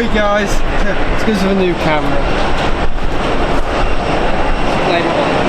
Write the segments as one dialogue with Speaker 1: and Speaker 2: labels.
Speaker 1: Sorry guys, it's because of a new camera. Blame it on.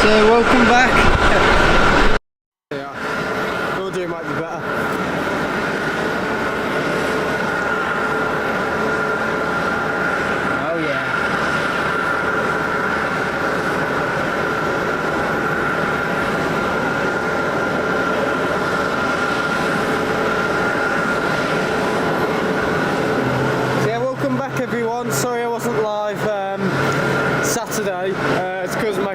Speaker 1: So welcome back.
Speaker 2: Yeah, audio might be better.
Speaker 1: Oh yeah.
Speaker 2: So yeah, welcome back everyone. Sorry I wasn't live Saturday. It's because my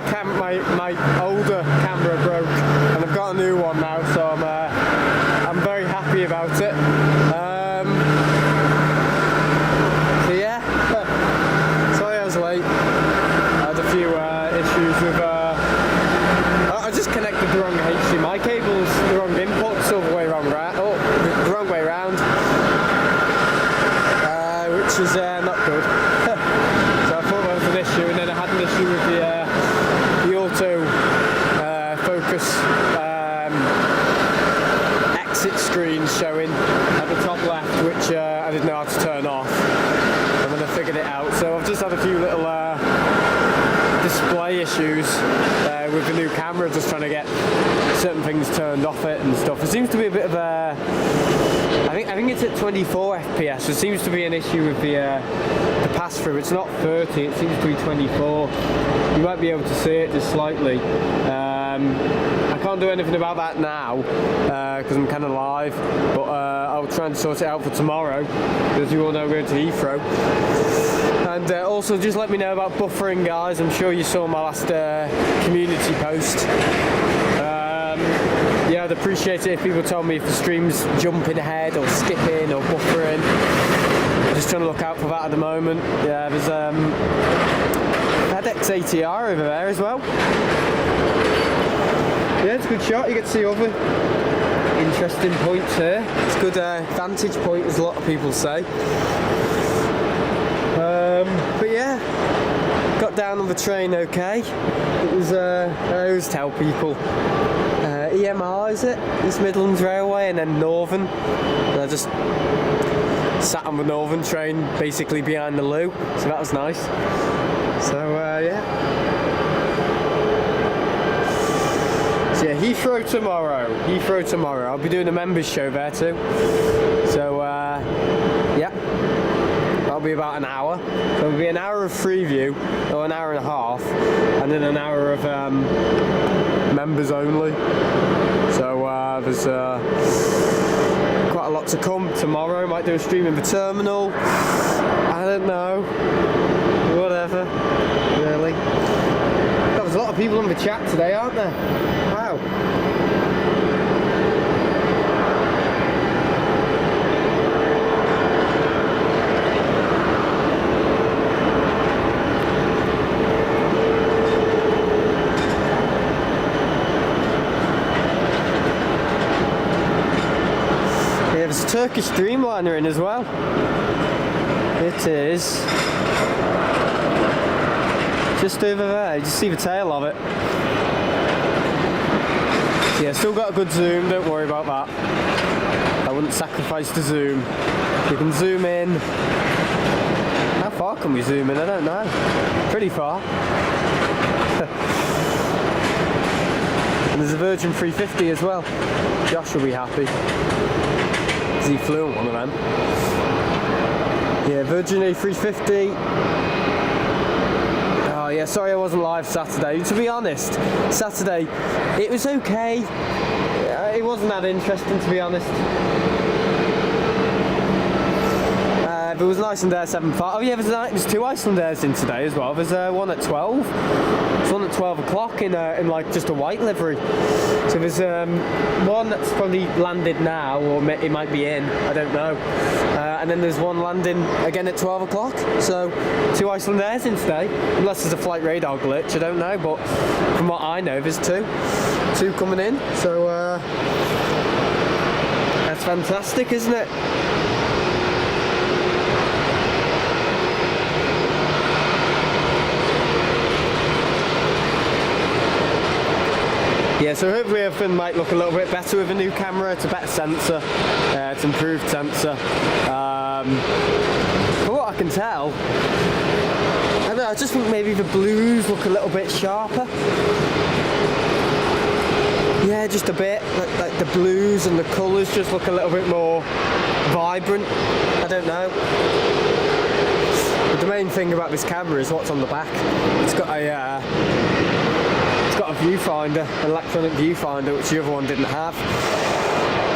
Speaker 2: older camera broke, and I've got a new one now, so I'm very happy about it. So yeah, sorry I was late. I had a few issues with. I just connected the wrong HDMI cables, the wrong inputs, all the way wrong, the wrong way round, which is not good. So I thought that was an issue, and then I had an issue with the auto focus exit screen showing at the top left, which I didn't know how to turn off, and then I figured it out. So I've just had a few little display issues with the new camera, just trying to get certain things turned off it and stuff. It seems to be a bit of a, I think it's at 24 FPS. There seems to be an issue with the pass through. It's not 30, it seems to be 24. You might be able to see it just slightly. I can't do anything about that now because I'm kind of live, but I'll try and sort it out for tomorrow. As you all know, we're going to Heathrow. And also just let me know about buffering, guys. I'm sure you saw my last community post. Yeah, I'd appreciate it if people told me if the stream's jumping ahead or skipping or buffering. I'm just trying to look out for that at the moment. Yeah, there's FedEx ATR over there as well. Yeah, it's a good shot. You get to see other interesting points here. It's a good vantage point, as a lot of people say. But yeah, got down on the train okay. It was, I always tell people, EMR is it? East Midlands Railway, and then Northern. And I just sat on the Northern train, basically behind the loo, so that was nice. So yeah. So yeah, Heathrow tomorrow. I'll be doing a members show there too. So yeah. That'll be about an hour. So it'll be an hour of free view, or an hour and a half, and then an hour of members only. So there's quite a lot to come tomorrow. Might do a stream in the terminal. I don't know. Whatever. Really. There's a lot of people in the chat today, aren't there? Wow. There's a Turkish Dreamliner in as well. It is just over there. You just see the tail of it. So yeah, still got a good zoom. Don't worry about that. I wouldn't sacrifice the zoom. We can zoom in. How far can we zoom in? I don't know. Pretty far. And there's a Virgin 350 as well. Josh will be happy. He flew on one of them. Yeah, Virgin A350. Oh yeah, sorry I wasn't live Saturday. To be honest, Saturday, it was okay. It wasn't that interesting, to be honest. There was an Icelandair 7.5. Oh yeah, there's two Icelandairs in today as well. There's one at 12. There's one at 12 o'clock in like just a white livery. So there's one that's probably landed now, or it might be in, I don't know. And then there's one landing again at 12 o'clock. So two Icelandairs in today, unless there's a flight radar glitch, I don't know. But from what I know, there's two coming in. So that's fantastic, isn't it? Yeah, so hopefully everything might look a little bit better with a new camera. It's a better sensor, it's an improved sensor. From what I can tell, I don't know, I just think maybe the blues look a little bit sharper. Yeah, just a bit. Like the blues and the colours just look a little bit more vibrant. I don't know. But the main thing about this camera is what's on the back. It's got a viewfinder, an electronic viewfinder, which the other one didn't have.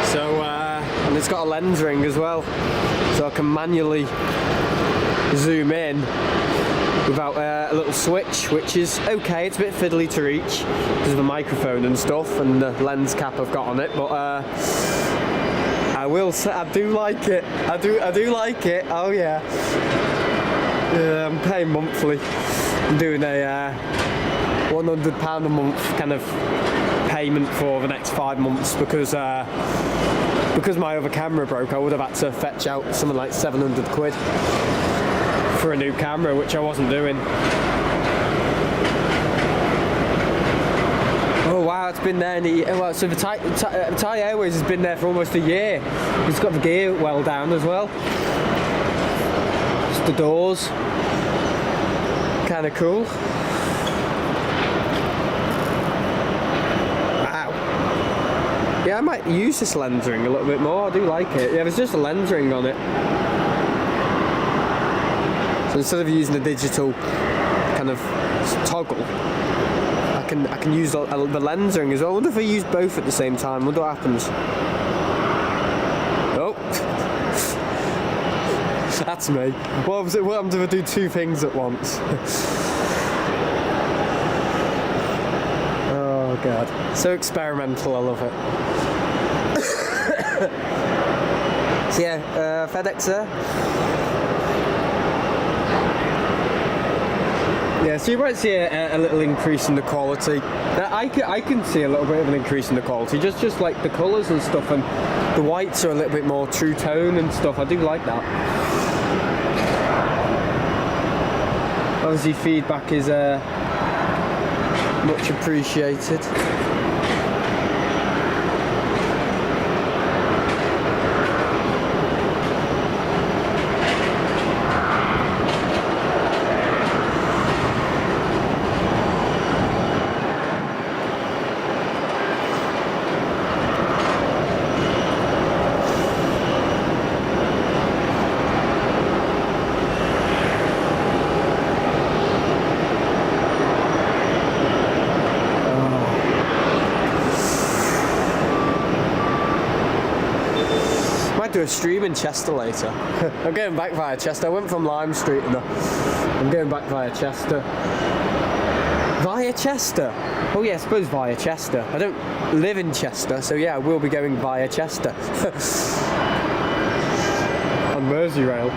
Speaker 2: So, and it's got a lens ring as well, so I can manually zoom in without a little switch, which is okay. It's a bit fiddly to reach because of the microphone and stuff and the lens cap I've got on it, but I will say I do like it. I do like it. Oh yeah. I'm paying monthly. I'm doing a £100 a month kind of payment for the next 5 months because my other camera broke. I would have had to fetch out something like 700 quid for a new camera, which I wasn't doing. Oh wow, it's been there well, so the Thai Airways has been there for almost a year. It's got the gear well down as well. Just the doors. Kind of cool. Yeah, I might use this lens ring a little bit more. I do like it. Yeah, there's just a lens ring on it. So instead of using a digital kind of toggle, I can use the lens ring as well. I wonder if I use both at the same time. I wonder what happens. Oh, that's me. What happens if I do two things at once? Oh god, so experimental. I love it. So yeah, FedEx there. Yeah, so you might see a little increase in the quality. I can see a little bit of an increase in the quality, just like the colours and stuff, and the whites are a little bit more true tone and stuff. I do like that. Obviously, feedback is much appreciated. Do a stream in Chester later. I'm going back via Chester. I went from Lime Street and I'm going back via Chester. Via Chester? Oh yeah, I suppose via Chester. I don't live in Chester, so yeah, I will be going via Chester. On Merseyrail.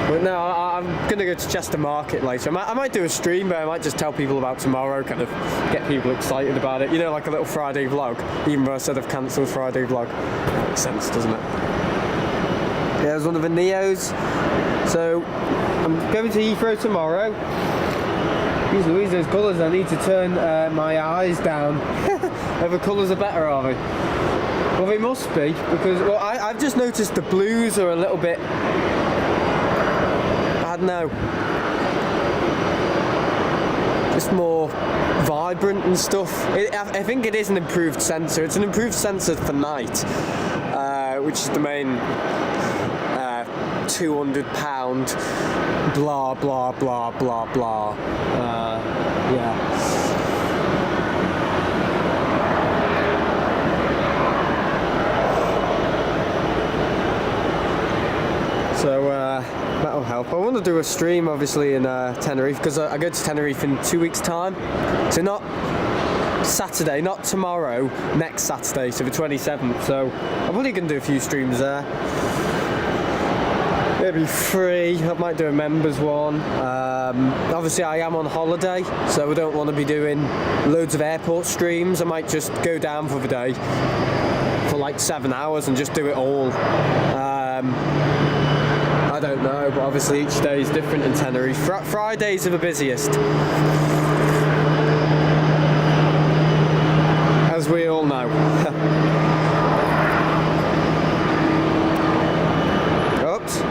Speaker 2: But no, I'm going to go to Chester Market later. I might do a stream, but I might just tell people about tomorrow, kind of get people excited about it. You know, like a little Friday vlog, even though I said I've cancelled Friday vlog. Makes sense, doesn't it? Yeah, there's one of the Neos. So, I'm going to Heathrow tomorrow. These Louise, those colours, I need to turn my eyes down. Oh, the colours are better, are they? Well, they must be, because well, I've just noticed the blues are a little bit, I don't know, just more vibrant and stuff. I think it is an improved sensor. It's an improved sensor for night, which is the main £200 blah blah blah blah blah. Yeah. So that'll help. I want to do a stream obviously in Tenerife, because I go to Tenerife in 2 weeks time. So not Saturday, not tomorrow, next Saturday, so the 27th. So I'm probably going to do a few streams there. Maybe 3, I might do a members one. Obviously I am on holiday, so I don't want to be doing loads of airport streams. I might just go down for the day for like 7 hours and just do it all. I don't know, but obviously each day is different in Tenerife. Fridays are the busiest, as we all know. Oops.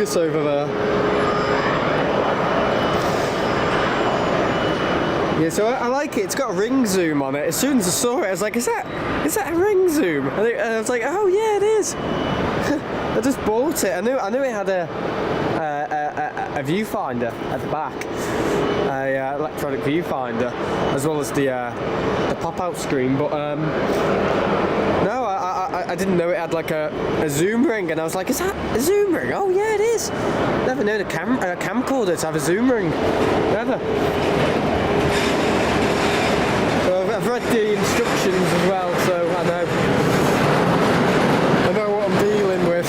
Speaker 2: this over there. Yeah, so I like it. It's got a ring zoom on it. As soon as I saw it, I was like, is that a ring zoom? And I was like, oh yeah, it is. I just bought it. I knew it had a viewfinder at the back, a electronic viewfinder, as well as the pop-out screen. But no, I didn't know it had like a zoom ring, and I was like, is that a zoom ring? Oh yeah, it is. Never known a camcorder to have a zoom ring. Never. So I've read the instructions as well, so I know what I'm dealing with.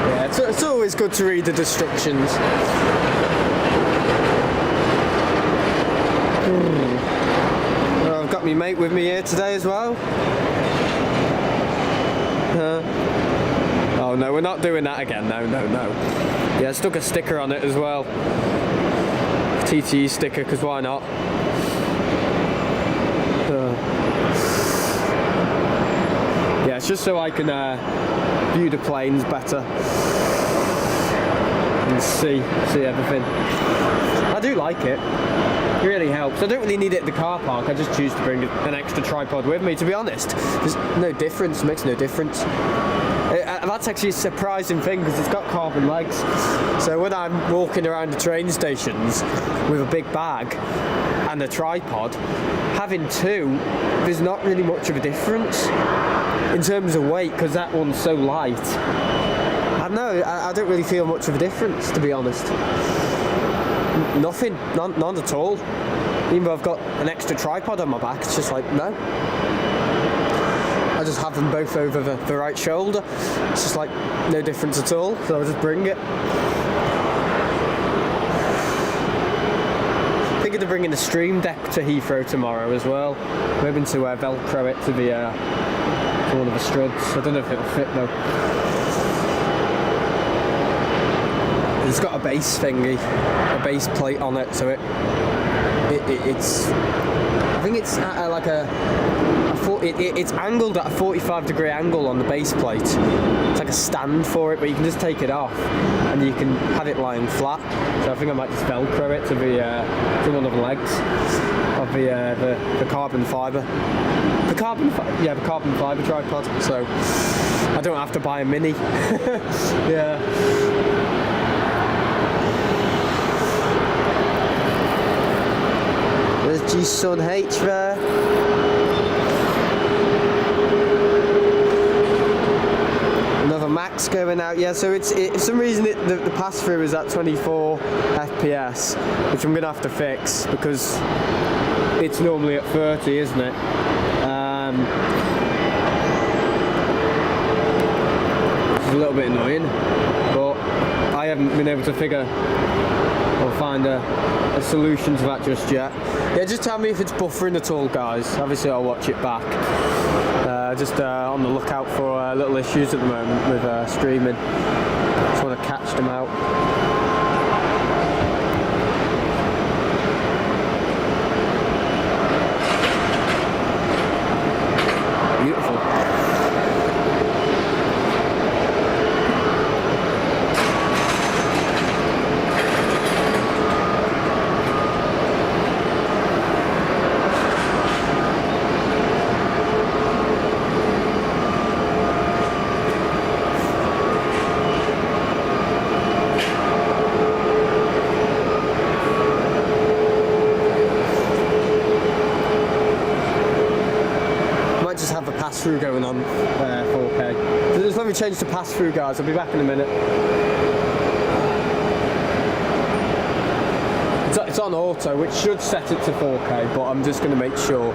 Speaker 2: Yeah, it's always good to read the instructions. Well, I've got my mate with me here today as well. Oh no, we're not doing that again. No. Yeah, I stuck a sticker on it as well. TTE sticker, because why not? Yeah, it's just so I can view the planes better and see everything. I do like it. It really helps. I don't really need it at the car park. I just choose to bring an extra tripod with me. To be honest, there's no difference. It makes no difference. That's actually a surprising thing because it's got carbon legs. So when I'm walking around the train stations with a big bag and a tripod, having two, there's not really much of a difference in terms of weight because that one's so light. I don't really feel much of a difference, to be honest. Nothing, none at all. Even though I've got an extra tripod on my back, it's just like, no. I just have them both over the right shoulder. It's just like no difference at all, so I'll just bring it. Thinking of bringing the Stream Deck to Heathrow tomorrow as well. I'm hoping to Velcro it to one of the struts. I don't know if it'll fit though. It's got a base thingy, a base plate on it, so it's. I think it's at like it's angled at a 45-degree angle on the base plate. It's like a stand for it, but you can just take it off and you can have it lying flat. So I think I might just Velcro it to one of the legs of the carbon fibre. The carbon fibre tripod. So I don't have to buy a mini. Yeah. There's G-Sun H there. Another max going out. Yeah, so for some reason the pass-through is at 24 FPS, which I'm going to have to fix because it's normally at 30, isn't it? Which is a little bit annoying, but I haven't been able to figure or find a solution to that just yet. Yeah, just tell me if it's buffering at all, guys. Obviously I'll watch it back. Just on the lookout for little issues at the moment with streaming. Just want to catch them out. Beautiful. Pass-through going on 4K. So just let me change to pass-through, guys. I'll be back in a minute. It's on auto, which should set it to 4K, but I'm just going to make sure.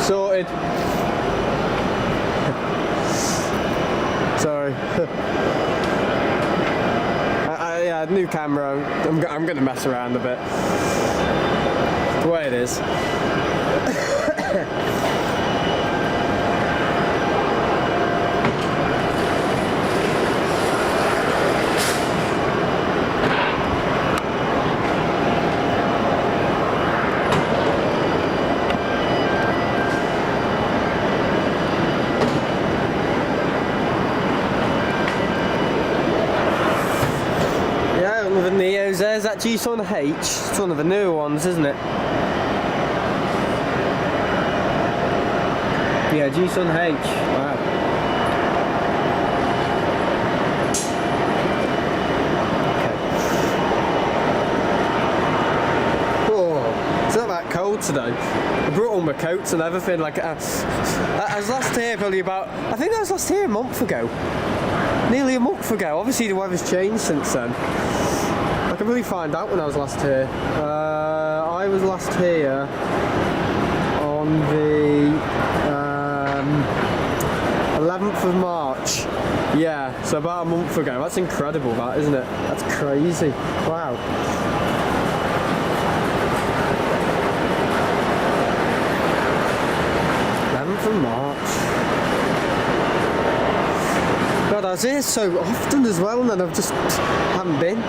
Speaker 2: Sorted. Sorry. Yeah, new camera. I'm gonna mess around a bit. The way it is. One of the Neos there, is that G-Sun H? It's one of the newer ones, isn't it? Yeah, G-Sun H. Wow. Okay. Oh, it's not that cold today. I brought all my coats and everything. Like, I was last here probably about, I think I was last here a month ago. Nearly a month ago. Obviously the weather's changed since then. I could really find out when I was last here. I was last here on the 11th of March. Yeah, so about a month ago. That's incredible, that, isn't it? That's crazy. Wow. Of March. God, I was here so often as well, and then I've just haven't been.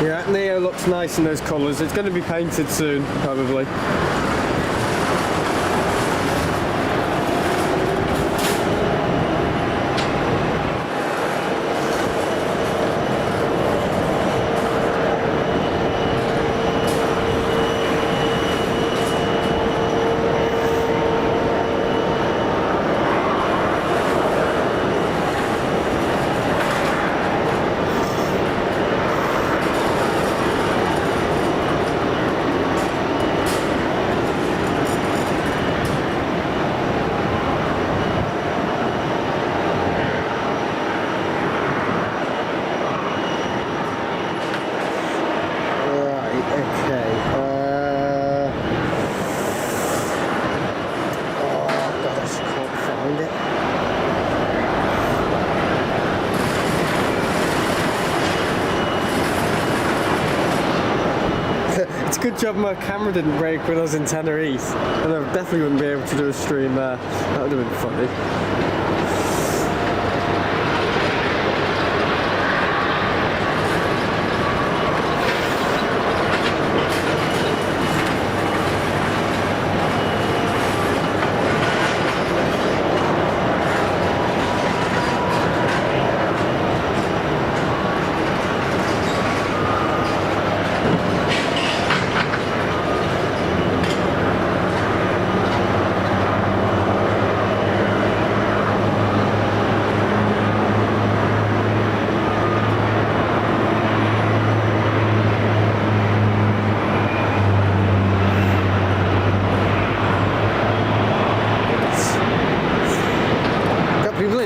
Speaker 2: Yeah, Neo looks nice in those colours. It's going to be painted soon, probably. Good job my camera didn't break when I was in Tenerife, and I definitely wouldn't be able to do a stream there. That would have been funny.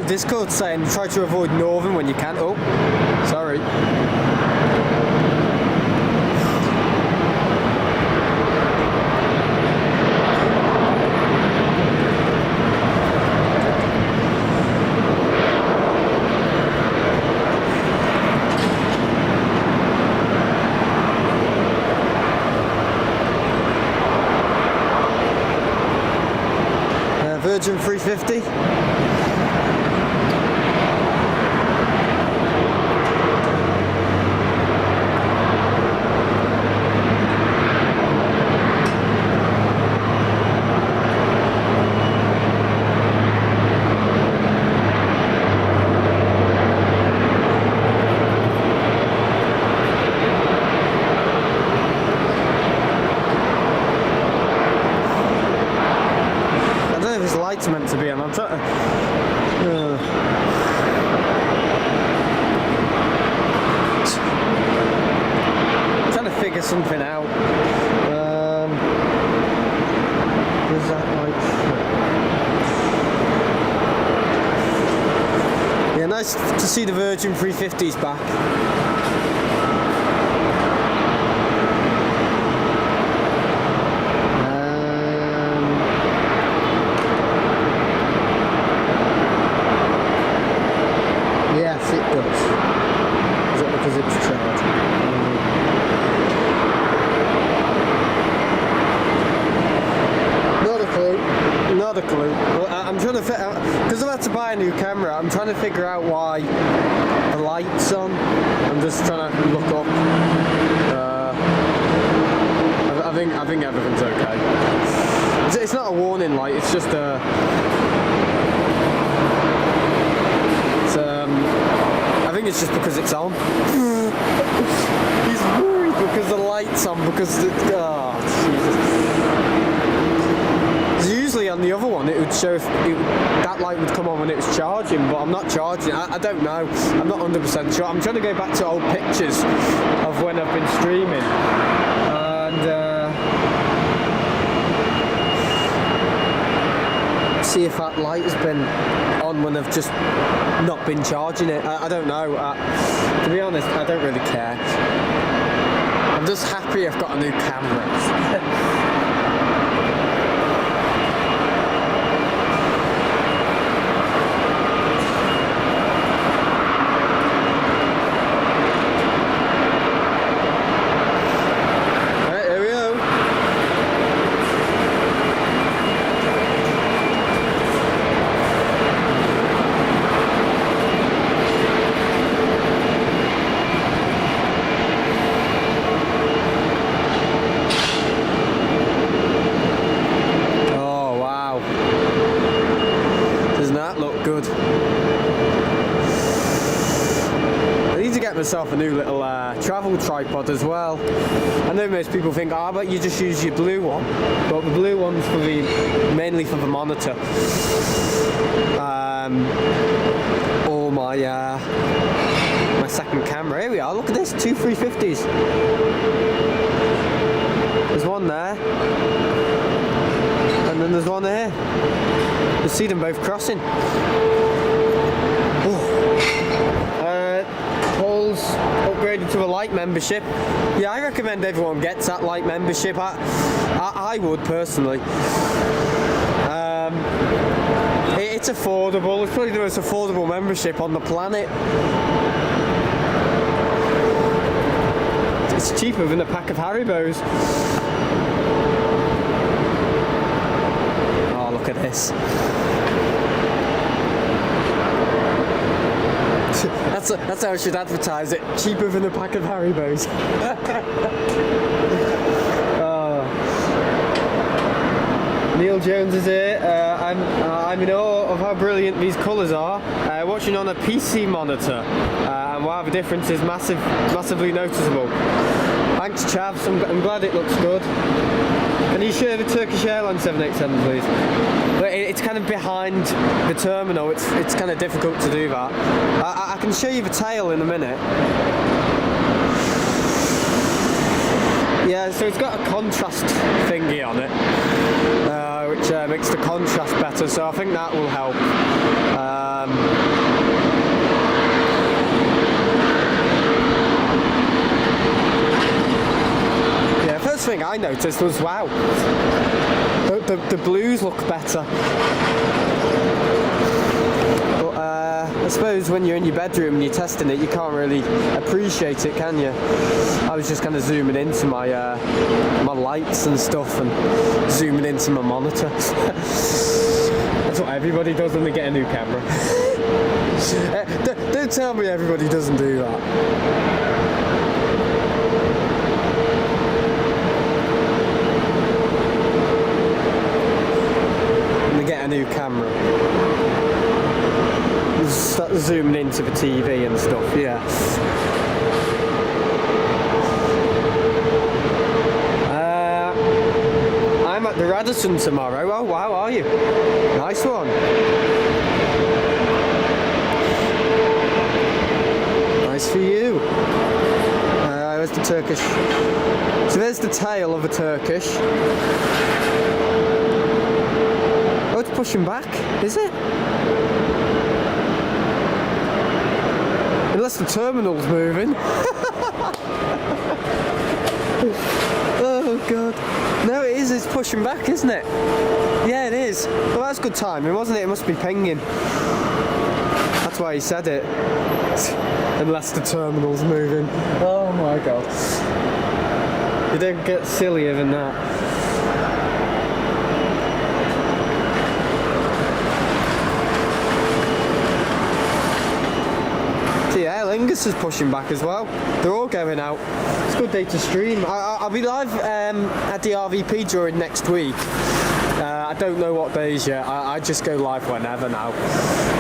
Speaker 2: Discord saying try to avoid northern when you can. Oh, sorry. Virgin 350. Light's meant to be on. I'm trying to figure something out. Where's that light? Yeah, nice to see the Virgin 350s back. Not a clue. Well, I'm trying to because I've had to buy a new camera. I'm trying to figure out why the light's on. I'm just trying to look up. I think everything's okay. It's not a warning light. It's just a. I think it's just because it's on. He's worried because the light's on because oh Jesus. Usually on the other one it would show if that light would come on when it was charging, but I'm not charging. I don't know. I'm not 100% sure. I'm trying to go back to old pictures of when I've been streaming and see if that light has been on when I've just not been charging it. I don't know. To be honest, I don't really care. I'm just happy I've got a new camera. Myself a new little travel tripod as well. I know most people think, but you just use your blue one, but the blue one's for mainly for the monitor. Or my my second camera. Here we are. Look at this, 2 350s. There's one there, and then there's one here. You see them both crossing. Paul's upgraded to a light membership. Yeah, I recommend everyone gets that light membership. I would personally. It's affordable. It's probably the most affordable membership on the planet. It's cheaper than a pack of Haribos. Oh, look at this. That's how I should advertise it. Cheaper than a pack of Haribos. Neil Jones is here. I'm in awe of how brilliant these colours are. Watching on a PC monitor, and wow, the difference is massively noticeable. Thanks, Chavs. I'm glad it looks good. Can you share the Turkish Airlines 787, please? But it's kind of behind the terminal. It's kind of difficult to do that. I can show you the tail in a minute. Yeah, so it's got a contrast thingy on it, which makes the contrast better. So I think that will help. First thing I noticed was, wow, the blues look better. But I suppose when you're in your bedroom and you're testing it, you can't really appreciate it, can you? I was just kind of zooming into my my lights and stuff and zooming into my monitor. That's what everybody does when they get a new camera. Don't tell me everybody doesn't do that. When they get a new camera. Start zooming into the TV and stuff, yeah. I'm at the Radisson tomorrow. Oh wow, are you? Nice one. Nice for you. Where's the Turkish? So there's the tail of a Turkish. Oh, it's pushing back, is it? Unless the terminal's moving. Oh god. No, it is, it's pushing back, isn't it? Yeah, it is. Well, that's good timing, wasn't it? It must be pinging. That's why he said it. Unless the terminal's moving. Oh my god. You don't get sillier than that. Yeah, Lingus is pushing back as well. They're all going out. It's a good day to stream. I'll be live at the RVP during next week. I don't know what days yet. I just go live whenever now.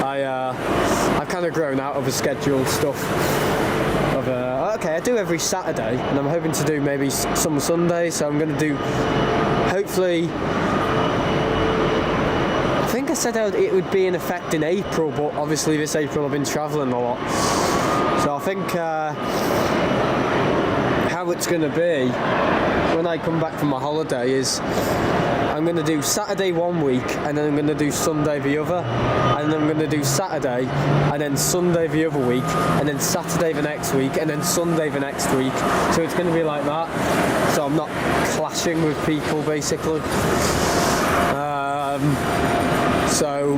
Speaker 2: I've kind of grown out of the scheduled stuff. Okay, I do every Saturday, and I'm hoping to do maybe some Sunday. So I'm going to do, hopefully. I think I said it would be in effect in April, but obviously this April I've been travelling a lot. So I think how it's going to be when I come back from my holiday is I'm going to do Saturday one week, and then I'm going to do Sunday the other, and then I'm going to do Saturday, and then Sunday the other week, and then Saturday the next week, and then Sunday the next week. So it's going to be like that. So I'm not clashing with people, basically. So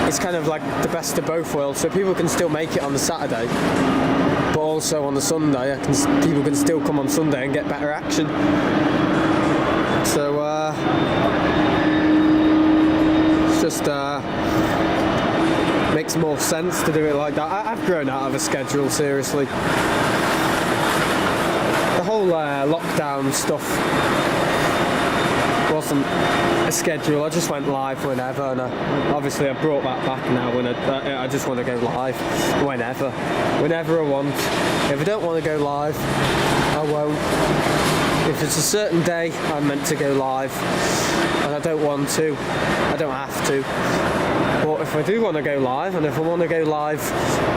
Speaker 2: it's kind of like the best of both worlds. So people can still make it on the Saturday, but also on the Sunday, people can still come on Sunday and get better action. So it's just makes more sense to do it like that. I've grown out of a schedule, seriously. The whole lockdown stuff wasn't a schedule. I just went live whenever, and obviously I brought that back now. When I just want to go live whenever I want. If I don't want to go live, I won't. If it's a certain day I'm meant to go live and I don't want to, I don't have to. But if I do want to go live, and if I want to go live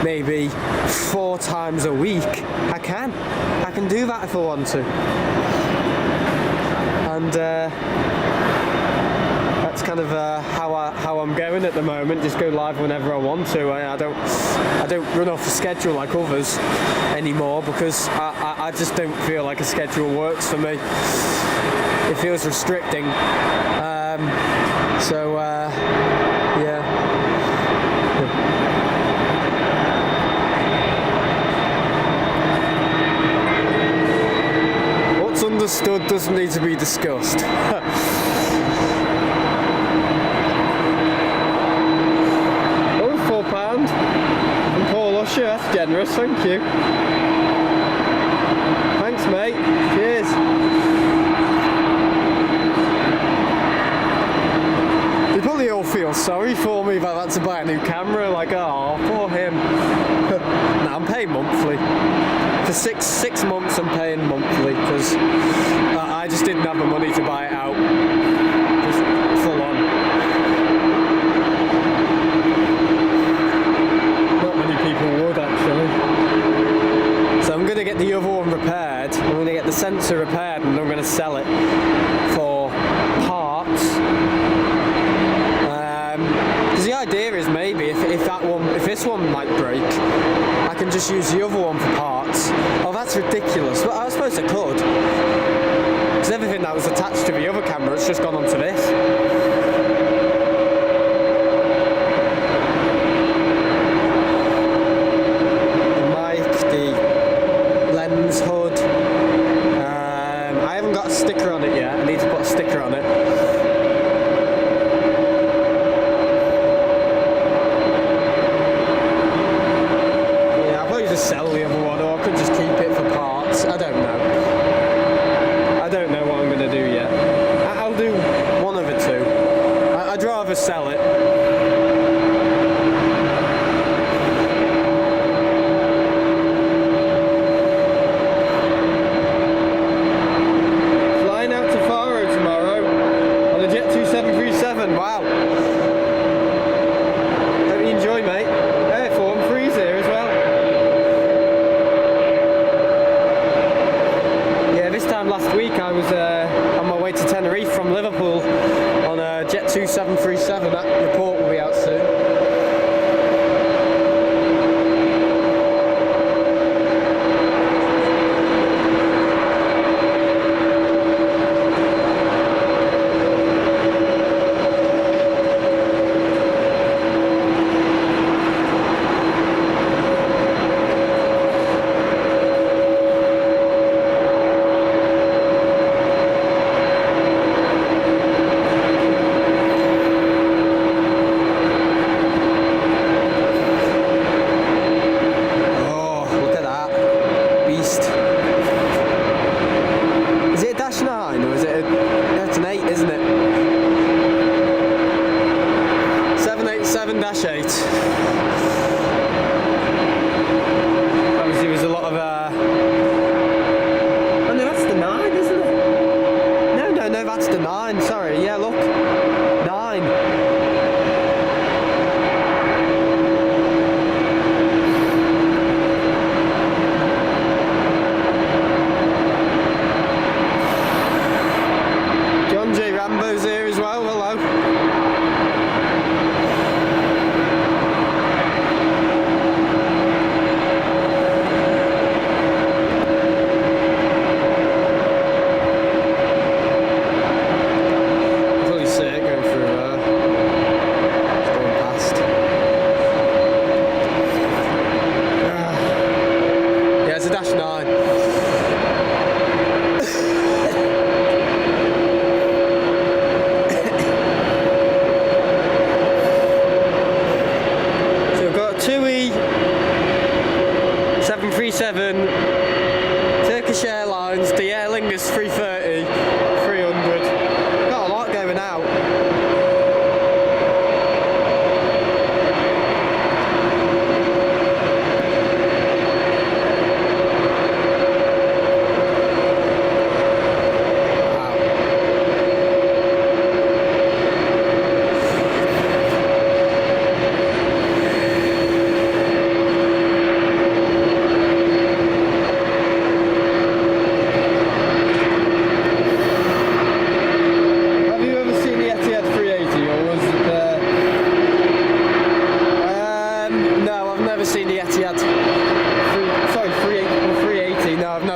Speaker 2: maybe 4 times a week, I can do that if I want to. And that's kind of how I'm going at the moment. Just go live whenever I want to. I don't run off a schedule like others anymore, because I just don't feel like a schedule works for me. It feels restricting. Yeah. What's understood doesn't need to be discussed. £4 from Paul Usher, that's generous, thank you. Thanks mate, cheers. They probably all feel sorry for me if I've had to buy a new camera, like, oh, poor him. Nah, I'm paying monthly. For six months I'm paying monthly, because I just didn't have the money to buy it out. Just full on. People would actually. So I'm going to get the other one repaired. I'm going to get the sensor repaired, and I'm going to sell it for parts. Because the idea is maybe if this one might break, I can just use the other one for parts. Oh, that's ridiculous. Well, I suppose I could. Because everything that was attached to the other camera has just gone onto this. Hood. I haven't got a sticker on it yet. I need to put a sticker on it. new 737. That report will be out soon. Obviously there's a lot of oh no, that's the 9, isn't it? No, that's the 9, sorry, yeah, look, 9. John J. Rambo's here as well, hello. Turkish Airlines, the Aer Lingus 330, 300. Got a lot going out.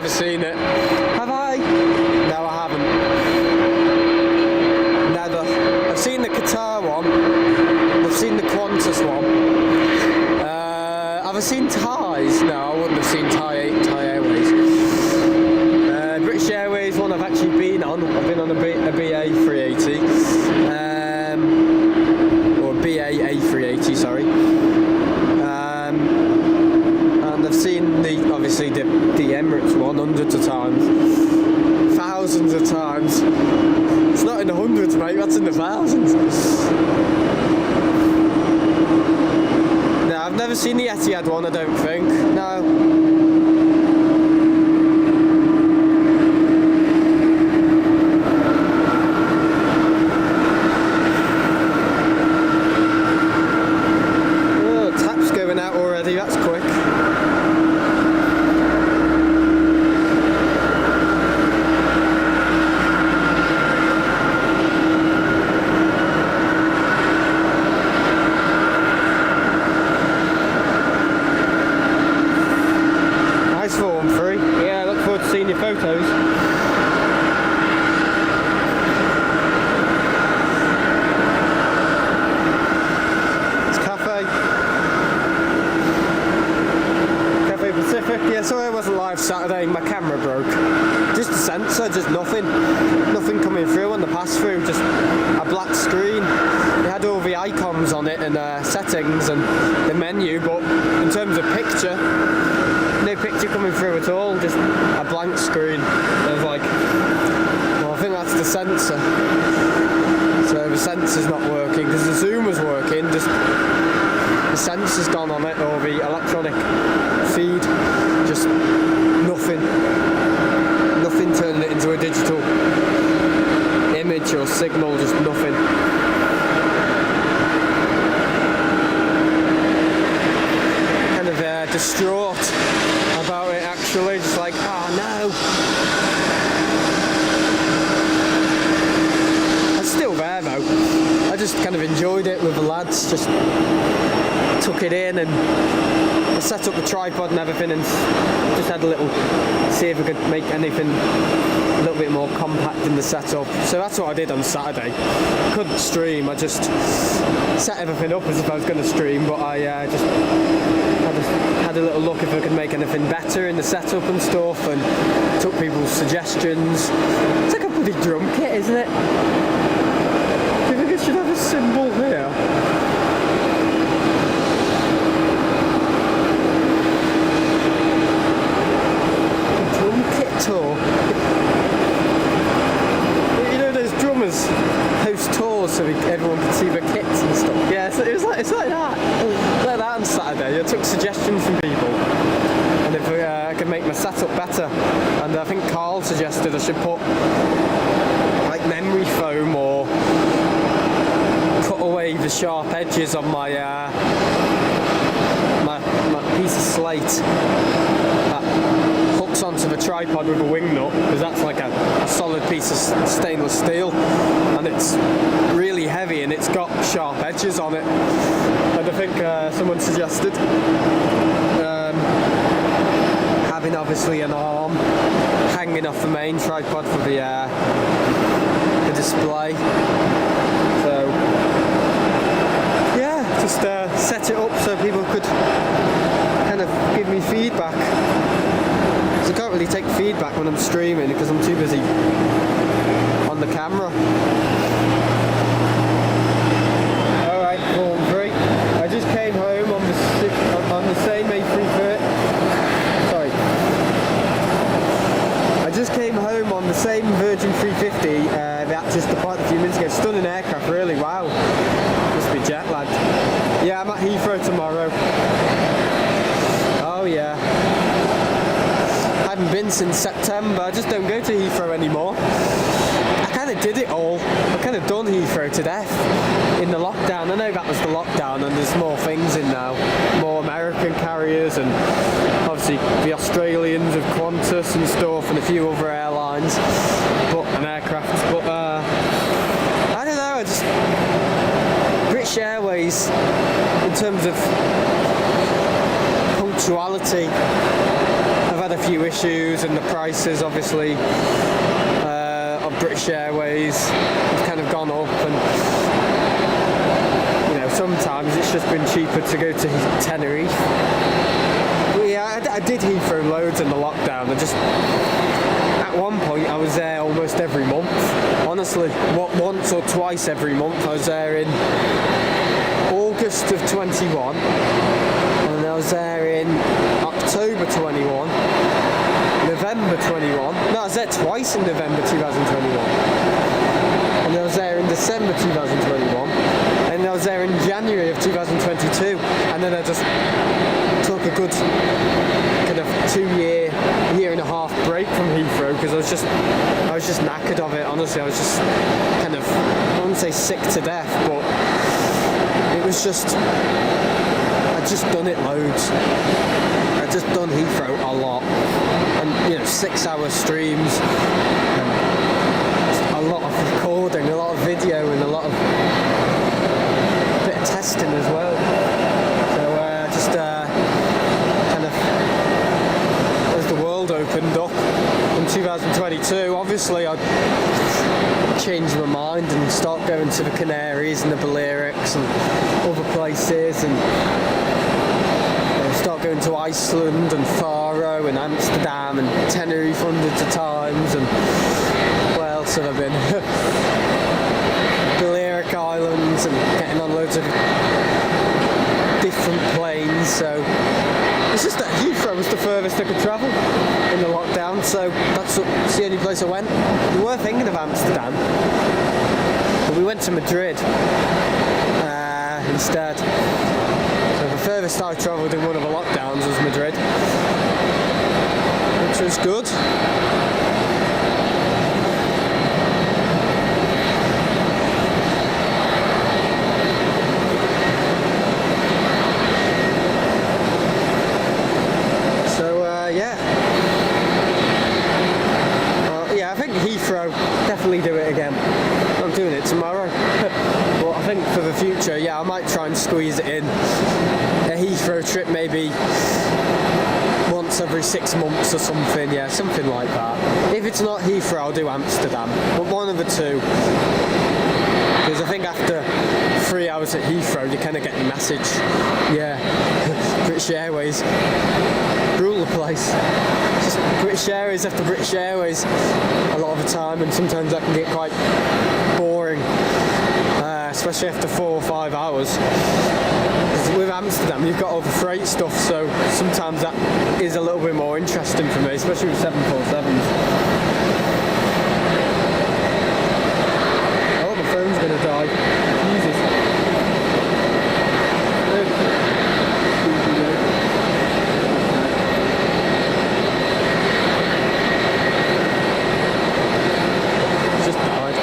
Speaker 2: Seen it. Have I? No, I haven't. Never. I've seen the Qatar one. I've seen the Qantas one. Have I seen Thai's? No, I wouldn't have seen Thai Airways. British Airways one I've actually been on. I've been on a BA 380. Or BA A380, sorry. And I've seen obviously the Emirates one hundreds of times, thousands of times. It's not in the hundreds, mate, that's in the thousands. No, I've never seen the Etihad one, I don't think. No. Oh, tap's going out already, that's quick. Photos. It's Cafe Pacific. Yeah, sorry I wasn't live Saturday, my camera broke. Just a sensor, just nothing coming through on the pass-through, just a black screen. It had all the icons on it and settings and the menu, but in terms of picture, no picture coming through at all, just a blank screen. I was like, well, I think that's the sensor. So the sensor's not working, because the zoom was working, just the sensor's gone on it, or the electronic feed, just nothing turning it into a digital image or signal, just nothing. Kind of distraught about it, actually, just like, oh no. It's still there though. I just kind of enjoyed it with the lads, just took it in and I set up the tripod and everything and just had a little, see if we could make anything a little bit more compact in the setup. So that's what I did on Saturday. Couldn't stream, I just set everything up as if I was going to stream, but I just had a little look if I could make anything better in the setup and stuff, and took people's suggestions. It's like a bloody drum kit, isn't it? Do you think it should have a symbol here? Tour. You know those drummers host tours so everyone can see their kits and stuff. Yeah, so it's like that. Like that on Saturday. I took suggestions from people, and if I could make my setup better. And I think Carl suggested I should put like memory foam or cut away the sharp edges on my my piece of slate that hooks onto the tripod with a wing nut, because that's like a solid piece of stainless steel and it's really heavy and it's got sharp edges on it. And I think someone suggested having obviously an arm hanging off the main tripod for the display. So yeah, just set it up so people could kind of give me feedback. I can't really take feedback when I'm streaming because I'm too busy on the camera. Alright, form 3. I just came home on the same A330. Sorry. I just came home on the same Virgin 350 that just departed a few minutes ago. Stunning aircraft, really, wow. Must be jet lagged. Yeah, I'm at Heathrow tomorrow. Oh yeah. I haven't been since September. I just don't go to Heathrow anymore. I kind of did it all. I kind of done Heathrow to death in the lockdown. I know that was the lockdown and there's more things in now. More American carriers and obviously the Australians of Qantas and stuff and a few other airlines and aircraft. But I don't know, I just... British Airways, in terms of punctuality, I've had a few issues, and the prices obviously of British Airways have kind of gone up, and you know, sometimes it's just been cheaper to go to Tenerife. But yeah, I did Heathrow loads in the lockdown. At one point I was there almost every month. Honestly, once or twice every month. I was there in August of 21, and I was there in October 21, November 21. No, I was there twice in November 2021. And I was there in December 2021. And I was there in January of 2022. And then I just took a good kind of year and a half break from Heathrow because I was just knackered of it, honestly. I was just kind of, I wouldn't say sick to death, but it was just, I'd just done it loads. I'd just done Heathrow a lot. And, you know, 6-hour streams, and a lot of recording, a lot of video, and a bit of testing as well. So just kind of, as the world opened up in 2022, obviously I'd change my mind and start going to the Canaries and the Balearics and other places, and start going to Iceland and Faroe and Amsterdam and Tenerife hundreds of times, and where else have I been? Balearic Islands, and getting on loads of different planes. So it's just that Heathrow was the furthest I could travel in the lockdown, so that's the only place I went. We were thinking of Amsterdam, but we went to Madrid instead. So the furthest I travelled in one of the lockdowns was Madrid, which was good. Heathrow, definitely do it again. I'm doing it tomorrow. But I think squeeze it in. A Heathrow trip maybe once every 6 months or something, yeah, something like that. If it's not Heathrow, I'll do Amsterdam, but one of the two. Because I think after 3 hours at Heathrow, you kind of get the message. Yeah, British Airways rule the place. Just British Airways after British Airways a lot of the time, and sometimes that can get quite boring, especially after 4 or 5 hours. With Amsterdam, you've got all the freight stuff, so sometimes that is a little bit more interesting for me, especially with 747s. Oh, my phone's going to die. Jesus. It's just died.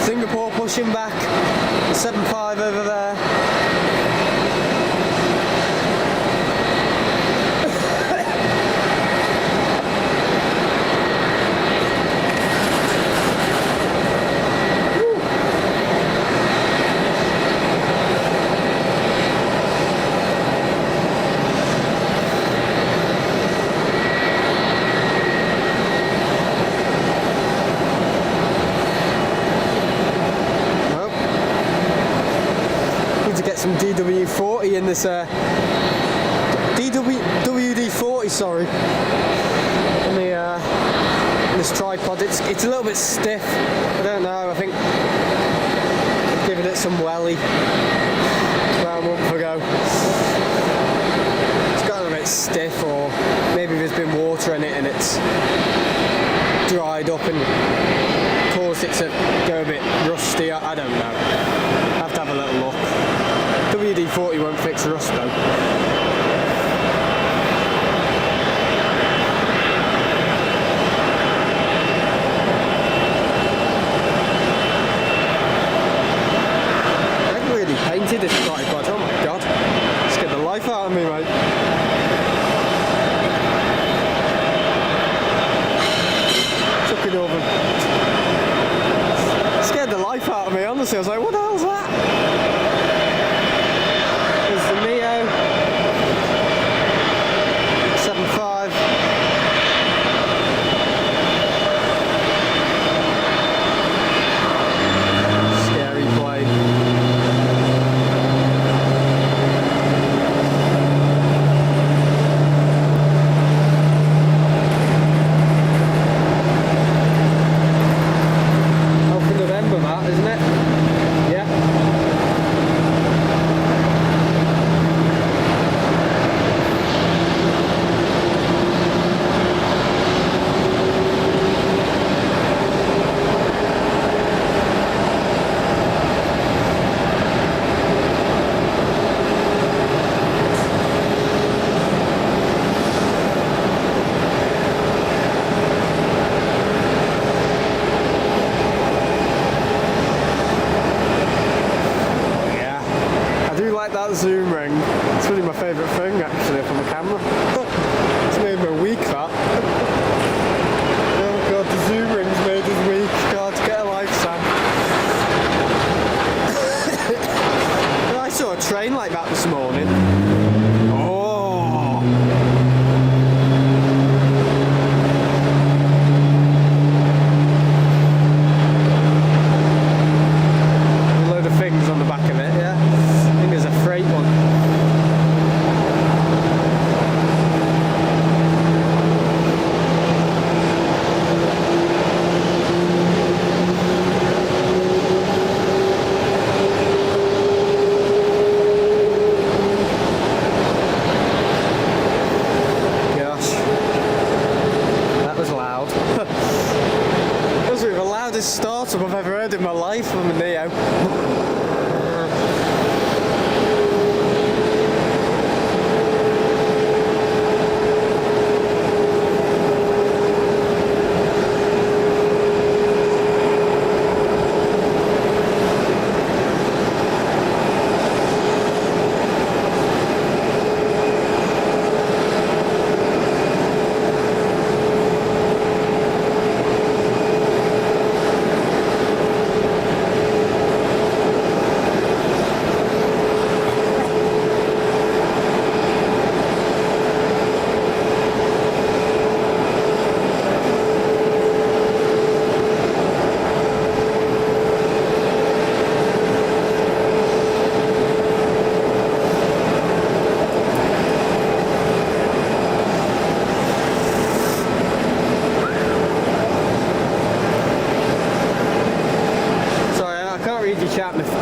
Speaker 2: Singapore pushing back, 7.5 over there. Some DW40 in this WD-40, sorry, in the this tripod. It's a little bit stiff. I don't know. I think I've given it some welly about a month ago. It's gotten a bit stiff, or maybe there's been water in it and it's dried up and caused it to go a bit rusty. I don't know. I have to have a little look. WD-40 won't fix rust though. I haven't really painted this tripod, oh my god. Scared the life out of me, mate. Chucking over. Scared the life out of me, honestly. I was like, what the hell's that? The Neo 7.5. Scary plane. Oh, for November that, isn't it? Yeah. That zoom ring, it's really my favourite thing actually from the camera. It's made my week, that. Oh god, the zoom ring's made us weak. God, get a life, Sam. I saw a train like that this morning. Oh. A load of things on the back of it, yeah. There's a freight one.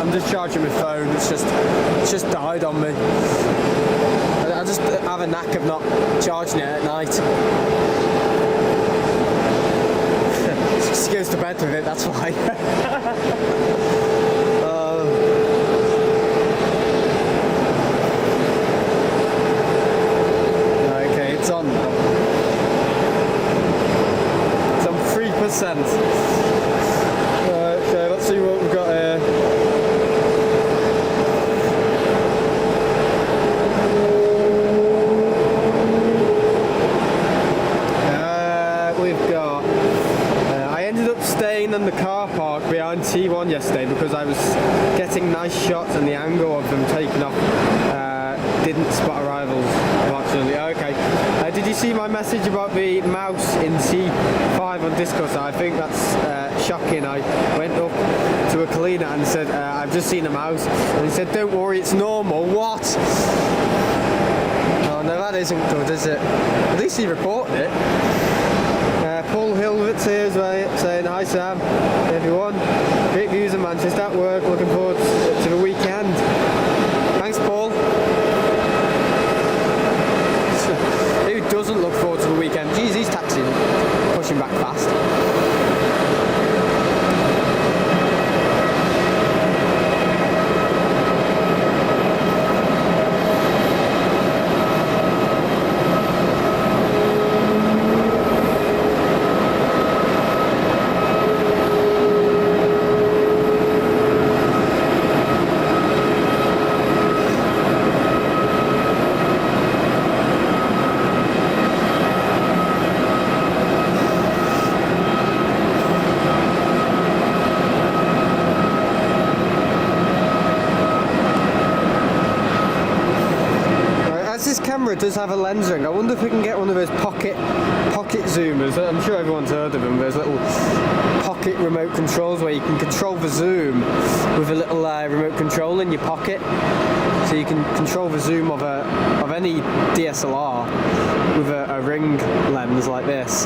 Speaker 2: I'm just charging my phone. It's just died on me. I just have a knack of not charging it at night. She goes to bed with it, that's why. Okay, it's on now. It's on 3%. Okay, let's see what we've got here. We've got I ended up staying in the car park behind T1 yesterday because I was getting nice shots and the angle of them taking off didn't spot arrivals, unfortunately. Okay. Did you see my message about the mouse in C5 on Discord? I think that's shocking. I went up to a cleaner and said, I've just seen a mouse. And he said, don't worry, it's normal. What? Oh no, that isn't good, is it? At least he reported it. Paul Hilvert's here as well, saying, hi Sam, everyone. Great views of Manchester at work, looking forward to the weekend. Thanks, Paul. Who doesn't look forward to the weekend? Geez, he's taxiing, pushing back fast. It does have a lens ring. I wonder if we can get one of those pocket zoomers. I'm sure everyone's heard of them. There's little pocket remote controls where you can control the zoom with a little remote control in your pocket. So you can control the zoom of any DSLR with a ring lens like this.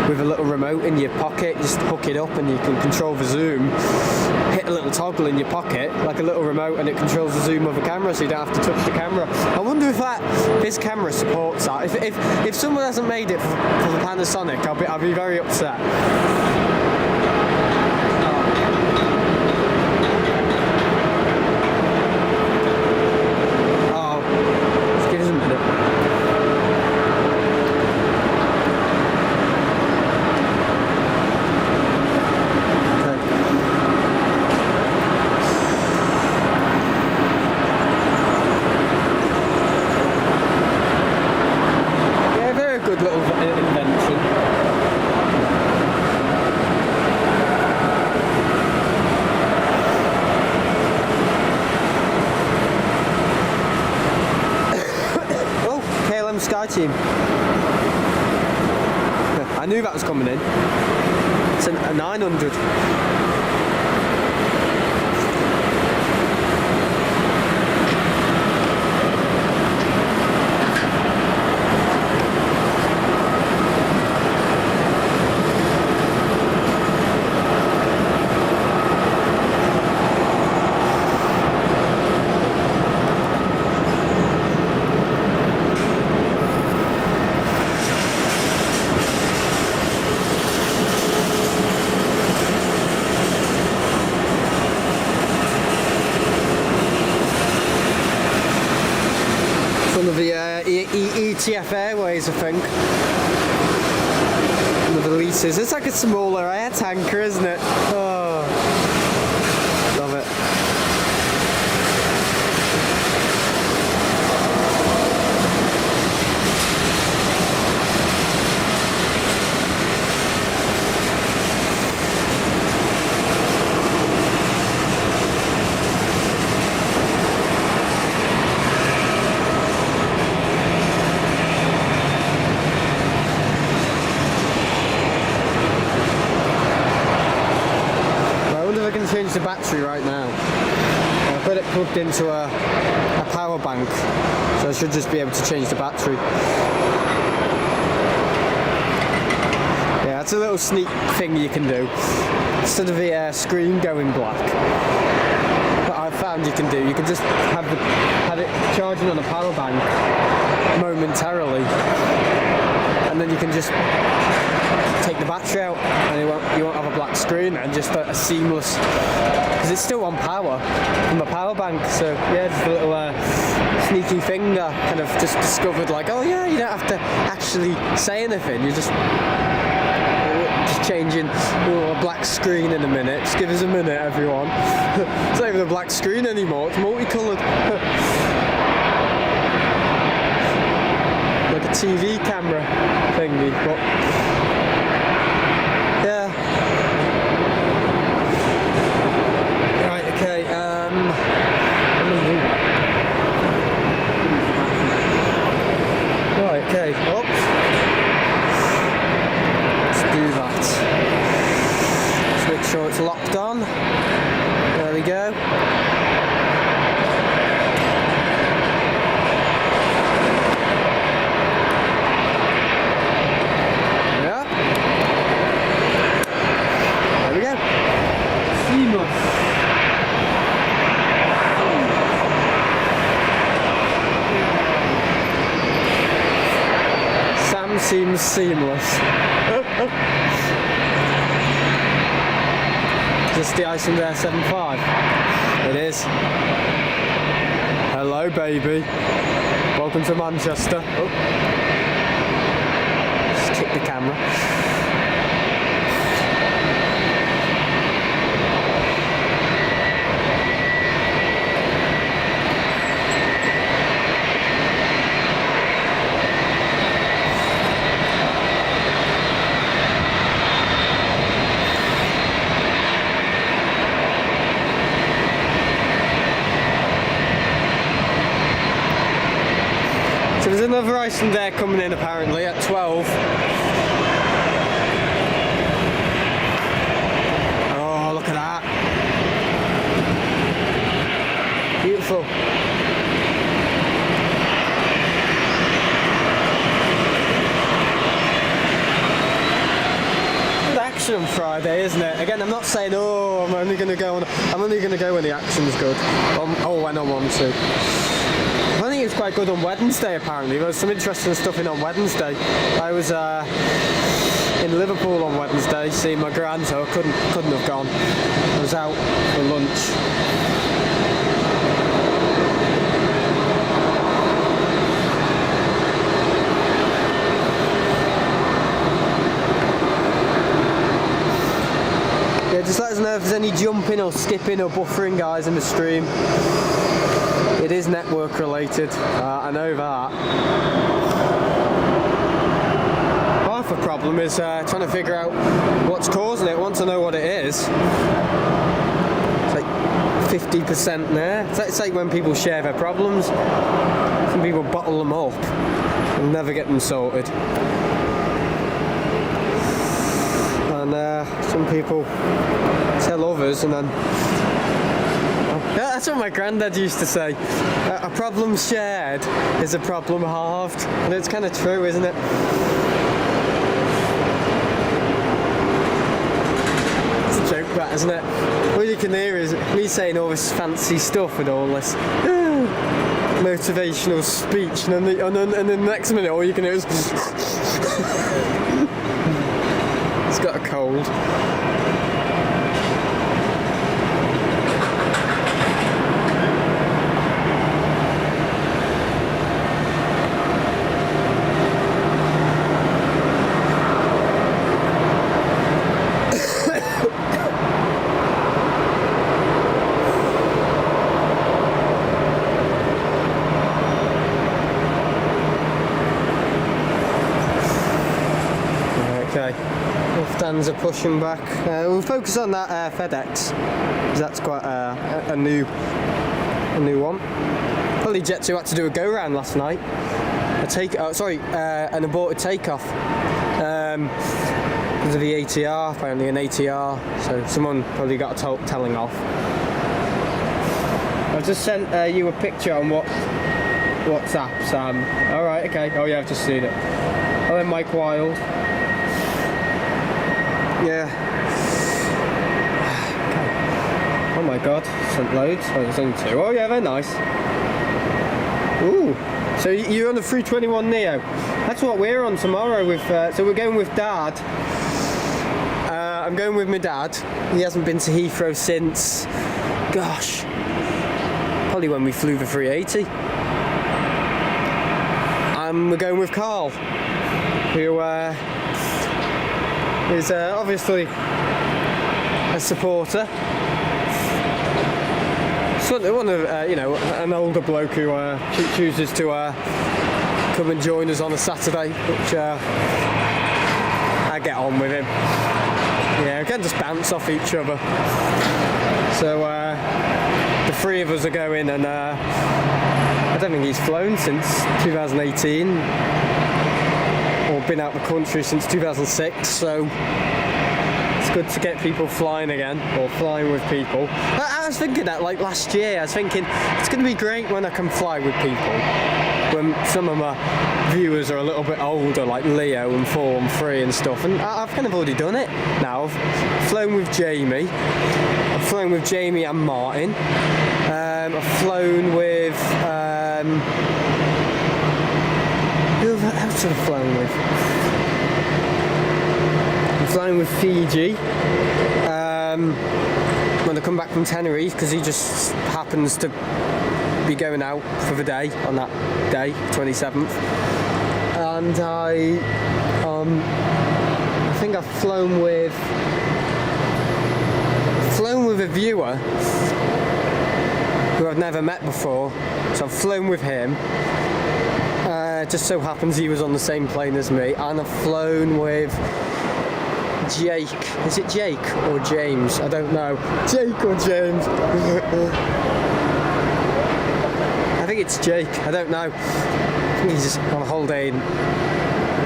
Speaker 2: With a little remote in your pocket, just hook it up and you can control the zoom. Hit a little toggle in your pocket, like a little remote, and it controls the zoom of a camera, so you don't have to touch the camera. I wonder if this camera supports that. If someone hasn't made it for the Panasonic, I'll be very upset. Oh, just give us a minute. Good little invention. Oh, KLM Sky Team. I knew that was coming in. It's a 900. One of the ETF Airways, I think. One of the leases. It's like a smaller air tanker, isn't it? Oh, love it. I can change the battery right now. I've got it plugged into a power bank, so I should just be able to change the battery. Yeah, that's a little sneak thing you can do. Instead of the screen going black, workaround you can do. You can just have it charging on a power bank momentarily, and then you can just take the battery out, and you won't have a black screen, and just a seamless, because it's still on power from the power bank. So yeah, just a little sneaky thing I kind of just discovered, like, oh yeah, you don't have to actually say anything, you're just changing a black screen in a minute. Just give us a minute, everyone. It's not even a black screen anymore, it's multicoloured. Like a TV camera thingy, but yeah. Right, okay, right, okay, oops. Let's do that. Let's make sure it's locked on. There we go. Seems seamless. Just the Icelandair 7.5. It is. Hello, baby. Welcome to Manchester. Oh. Just kick the camera. So there's another Icelandair coming in apparently at 12. Oh, look at that. Beautiful. Good action on Friday, isn't it? Again, I'm not saying, oh, I'm only going to go when the action's good. Oh, when I want to. I think it's quite good on Wednesday apparently. There was some interesting stuff in on Wednesday. I was in Liverpool on Wednesday seeing my gran, so I couldn't have gone. I was out for lunch. Yeah, just let us know if there's any jumping or skipping or buffering, guys, in the stream. It is network related, I know that. Half the problem is trying to figure out what's causing it. Once I know what it is, it's like 50% there. It's like when people share their problems. Some people bottle them up and never get them sorted. And some people tell others and then... Yeah, that's what my granddad used to say. A problem shared is a problem halved. And it's kind of true, isn't it? It's a joke, that, isn't it? All you can hear is me saying all this fancy stuff and all this motivational speech, and then the next minute all you can hear is... It's got a cold. Lufthansa pushing back. We'll focus on that FedEx, because that's quite a new one. Probably Jet2 had to do a go round last night. An aborted takeoff because of the ATR. Apparently an ATR, so someone probably got a telling off.
Speaker 1: I've just sent you a picture on WhatsApp, Sam. All right, okay. Oh yeah, I've just seen it. Oh, then Mike Wild.
Speaker 2: Yeah. Okay.
Speaker 1: my god, sent loads. Oh, there's only 2. Oh yeah, they're nice. Ooh, so you're on the 321 Neo. That's what we're on tomorrow with, so we're going with Dad. I'm going with my dad. He hasn't been to Heathrow since, gosh, probably when we flew the 380. And we're going with Carl, who is obviously a supporter. So one of an older bloke who chooses to come and join us on a Saturday, which I get on with him. Yeah, we can just bounce off each other. So the 3 of us are going, and I don't think he's flown since 2018 or been out the country since 2006. So it's good to get people flying again, or flying with people. I was thinking that like last year. I was thinking it's going to be great when I can fly with people. When some of my viewers are a little bit older, like Leo and Form 3 and stuff, and I've kind of already done it now. I've flown with Jamie, I've flown with Jamie and Martin, I've flown with who else have I flown with? I've flown with Fiji when I come back from Tenerife, because he just happens to be going out for the day on that day, 27th. And I think I've flown with a viewer who I've never met before, so I've flown with him. Just so happens he was on the same plane as me, and I've flown with Jake. Is it Jake or James? I don't know. Jake or James? I think it's Jake. I don't know. I think he's just on a holiday in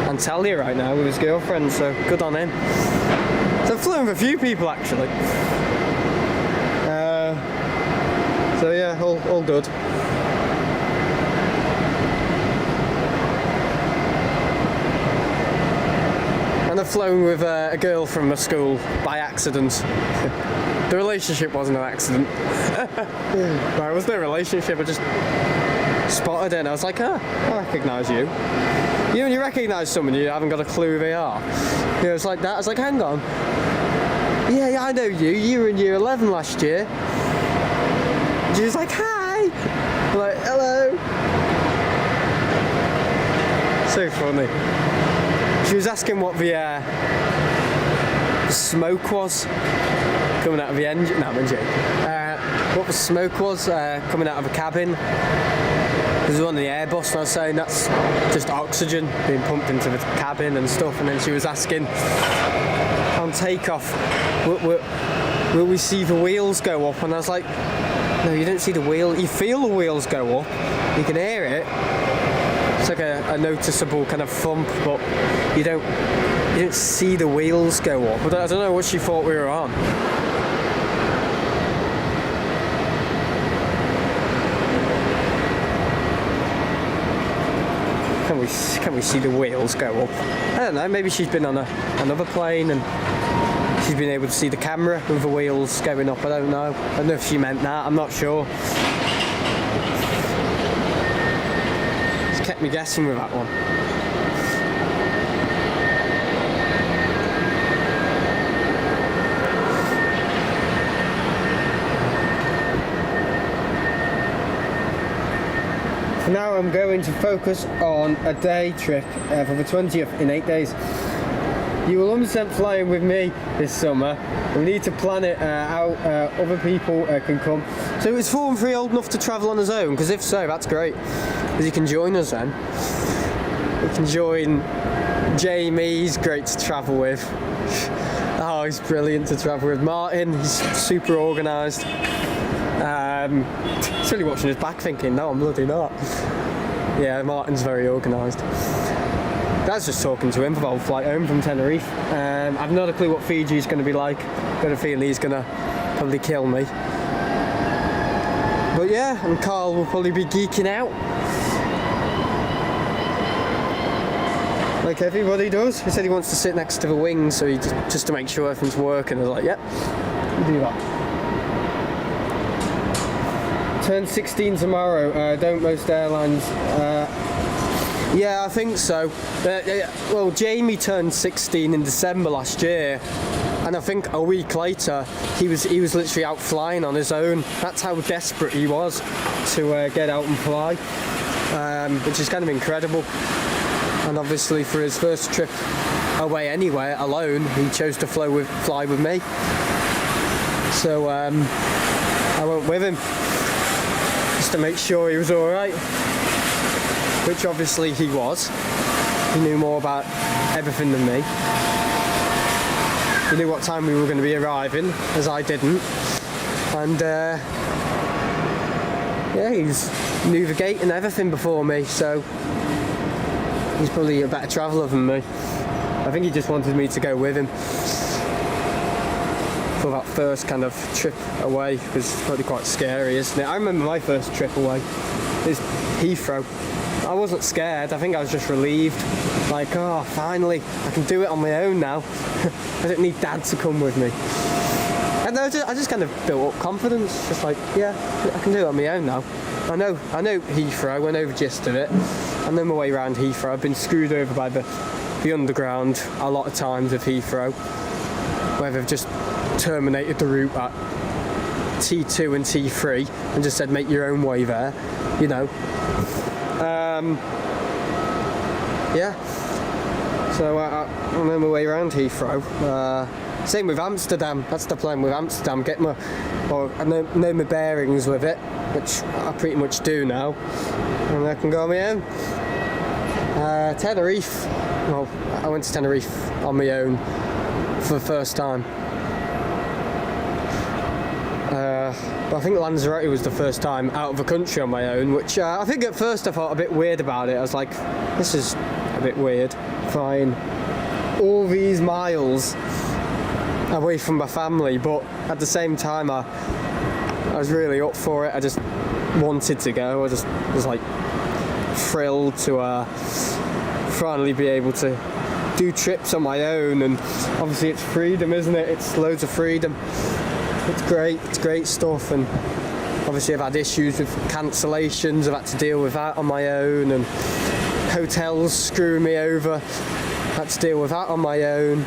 Speaker 1: Antalya right now with his girlfriend, so good on him. So I've flown with a few people actually. So yeah, all good. And I've flown with a girl from my school by accident. The relationship wasn't an accident. Right, it was no relationship, I just spotted it and I was like, I recognise you. You know when you recognise someone, you haven't got a clue who they are. You know, it's like that. I was like, hang on. Yeah, I know you. You were in year 11 last year. And she was like, hi. I'm like, hello. So funny. She was asking what the smoke was coming out of the engine. No, I'm joking. What the smoke was coming out of the cabin. There's one in the Airbus, and I was saying that's just oxygen being pumped into the cabin and stuff. And then she was asking on takeoff, will we see the wheels go up? And I was like, no, you don't see the wheel. You feel the wheels go up. You can hear it. It's like a noticeable kind of thump, but you don't see the wheels go up. But I don't know what she thought we were on. Can we see the wheels go up? I don't know, maybe she's been on another plane and she's been able to see the camera with the wheels going up. I don't know if she meant that, I'm not sure. It's kept me guessing with that one. For now I'm going to focus on a day trip for the 20th in 8 days. You will understand flying with me this summer. We'll need to plan it how other people can come. So is Form 3 old enough to travel on his own? Because if so, that's great. Because he can join us then. We can join Jamie, he's great to travel with. Oh, he's brilliant to travel with. Martin, he's super organised. He's really watching his back thinking, no, I'm bloody not. Yeah, Martin's very organised. That's just talking to him for the whole flight home from Tenerife. I've not a clue what Fiji's going to be like. Got a feeling he's going to probably kill me. But yeah, and Carl will probably be geeking out. Like everybody does. He said he wants to sit next to the wing, so he just to make sure everything's working. I was like, yep, you do that. Turn 16 tomorrow. Don't most airlines? Yeah, I think so. Well, Jamie turned 16 in December last year, and I think a week later he was literally out flying on his own. That's how desperate he was to get out and fly, which is kind of incredible. And obviously for his first trip away anywhere alone, he chose to fly with me. So I went with him just to make sure he was all right. Which obviously he was. He knew more about everything than me. He knew what time we were going to be arriving, as I didn't. And yeah, he knew the gate and everything before me, so he's probably a better traveller than me. I think he just wanted me to go with him for that first kind of trip away, because it's probably quite scary, isn't it? I remember my first trip away is Heathrow. I wasn't scared, I think I was just relieved. Like, oh, finally, I can do it on my own now. I don't need Dad to come with me. And I just kind of built up confidence, just like, yeah, I can do it on my own now. I know Heathrow, I know the gist of it. I know my way around Heathrow. I've been screwed over by the underground a lot of times with Heathrow, where they've just terminated the route at T2 and T3 and just said make your own way there, you know. Yeah, so I know my way around Heathrow. Same with Amsterdam. That's the plan with Amsterdam. I know my bearings with it, which I pretty much do now, and I can go on my own. Tenerife. Well, I went to Tenerife on my own for the first time. But I think Lanzarote was the first time out of the country on my own, which I think at first I felt a bit weird about it. I was like, this is a bit weird, flying all these miles away from my family, but at the same time I was really up for it. I just wanted to go. I just was like thrilled to finally be able to do trips on my own, and obviously it's freedom, isn't it? It's loads of freedom. It's great stuff, and obviously I've had issues with cancellations. I've had to deal with that on my own, and hotels screwing me over. Had to deal with that on my own.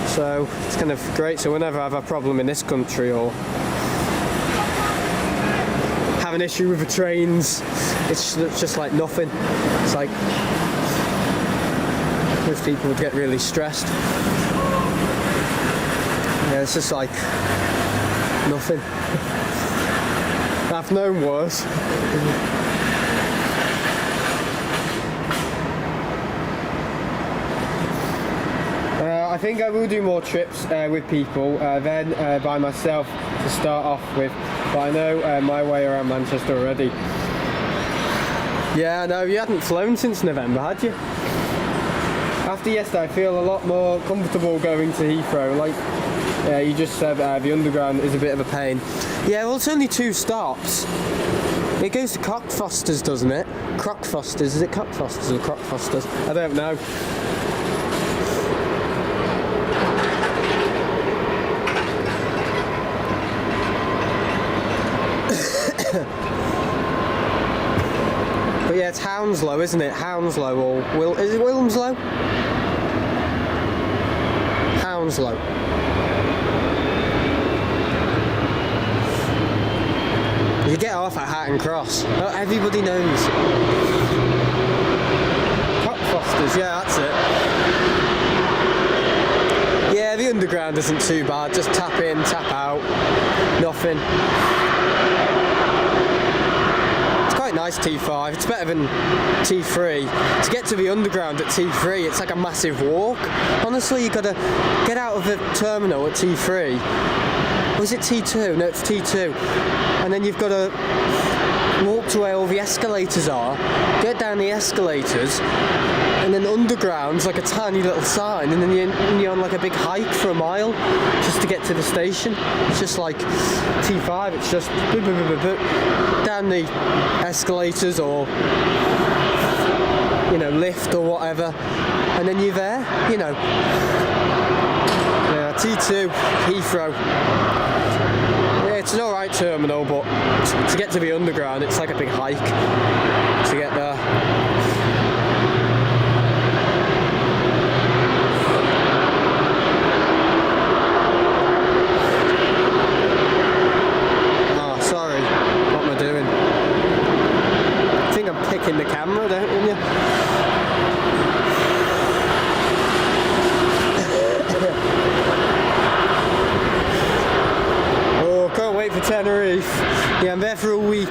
Speaker 1: So it's kind of great. So whenever I have a problem in this country or have an issue with the trains, it's just like nothing. It's like most people would get really stressed. Yeah, it's just like nothing. I've known worse. I think I will do more trips with people, then by myself to start off with. But I know my way around Manchester already. Yeah, no, you hadn't flown since November, had you? After yesterday, I feel a lot more comfortable going to Heathrow. Like, yeah, you just said the underground is a bit of a pain. Yeah, well, it's only 2 stops. It goes to Cockfosters, doesn't it? Crockfosters, is it Cockfosters or Crockfosters? I don't know. But yeah, it's Hounslow, isn't it? Hounslow, or is it Wilmslow? Hounslow. You get off at Hatton Cross. Oh, everybody knows. Cockfosters, yeah, that's it. Yeah, the underground isn't too bad. Just tap in, tap out. Nothing. Nice T5, it's better than T3. To get to the underground at T3, it's like a massive walk. Honestly, you gotta get out of the terminal at T3. Or is it T2? No, it's T2. And then you've got to walk to where all the escalators are, get down the escalators, and then underground's like a tiny little sign, and then you're on like a big hike for a mile just to get to the station. It's just like T5, it's just down the escalators or, you know, lift or whatever, and then you're there, you know. Yeah, T2, Heathrow. Yeah, it's an alright terminal, but to get to the underground, it's like a big hike to get there. Oh, sorry. What am I doing? I think I'm kicking the camera, don't you? For Tenerife. Yeah, I'm there for a week.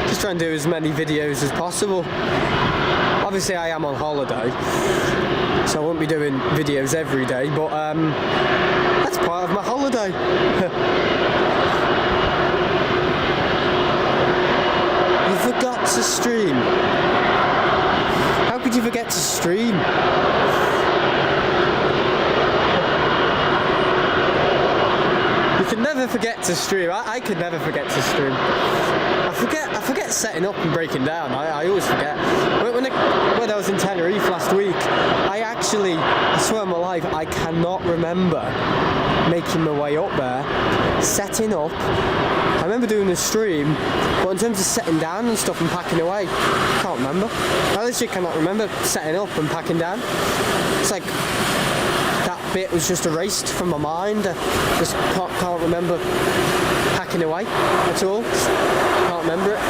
Speaker 1: Just trying to do as many videos as possible. Obviously I am on holiday, so I won't be doing videos every day, but that's part of my holiday. You forgot to stream. How could you forget to stream? You can never forget to stream. I could never forget to stream. I forget setting up and breaking down. I always forget. When I was in Tenerife last week, I swear on my life, I cannot remember making my way up there, setting up. I remember doing a stream, but in terms of setting down and stuff and packing away, I can't remember. I literally cannot remember setting up and packing down. It's like that bit was just erased from my mind. I just can't remember packing away at all. Can't remember it.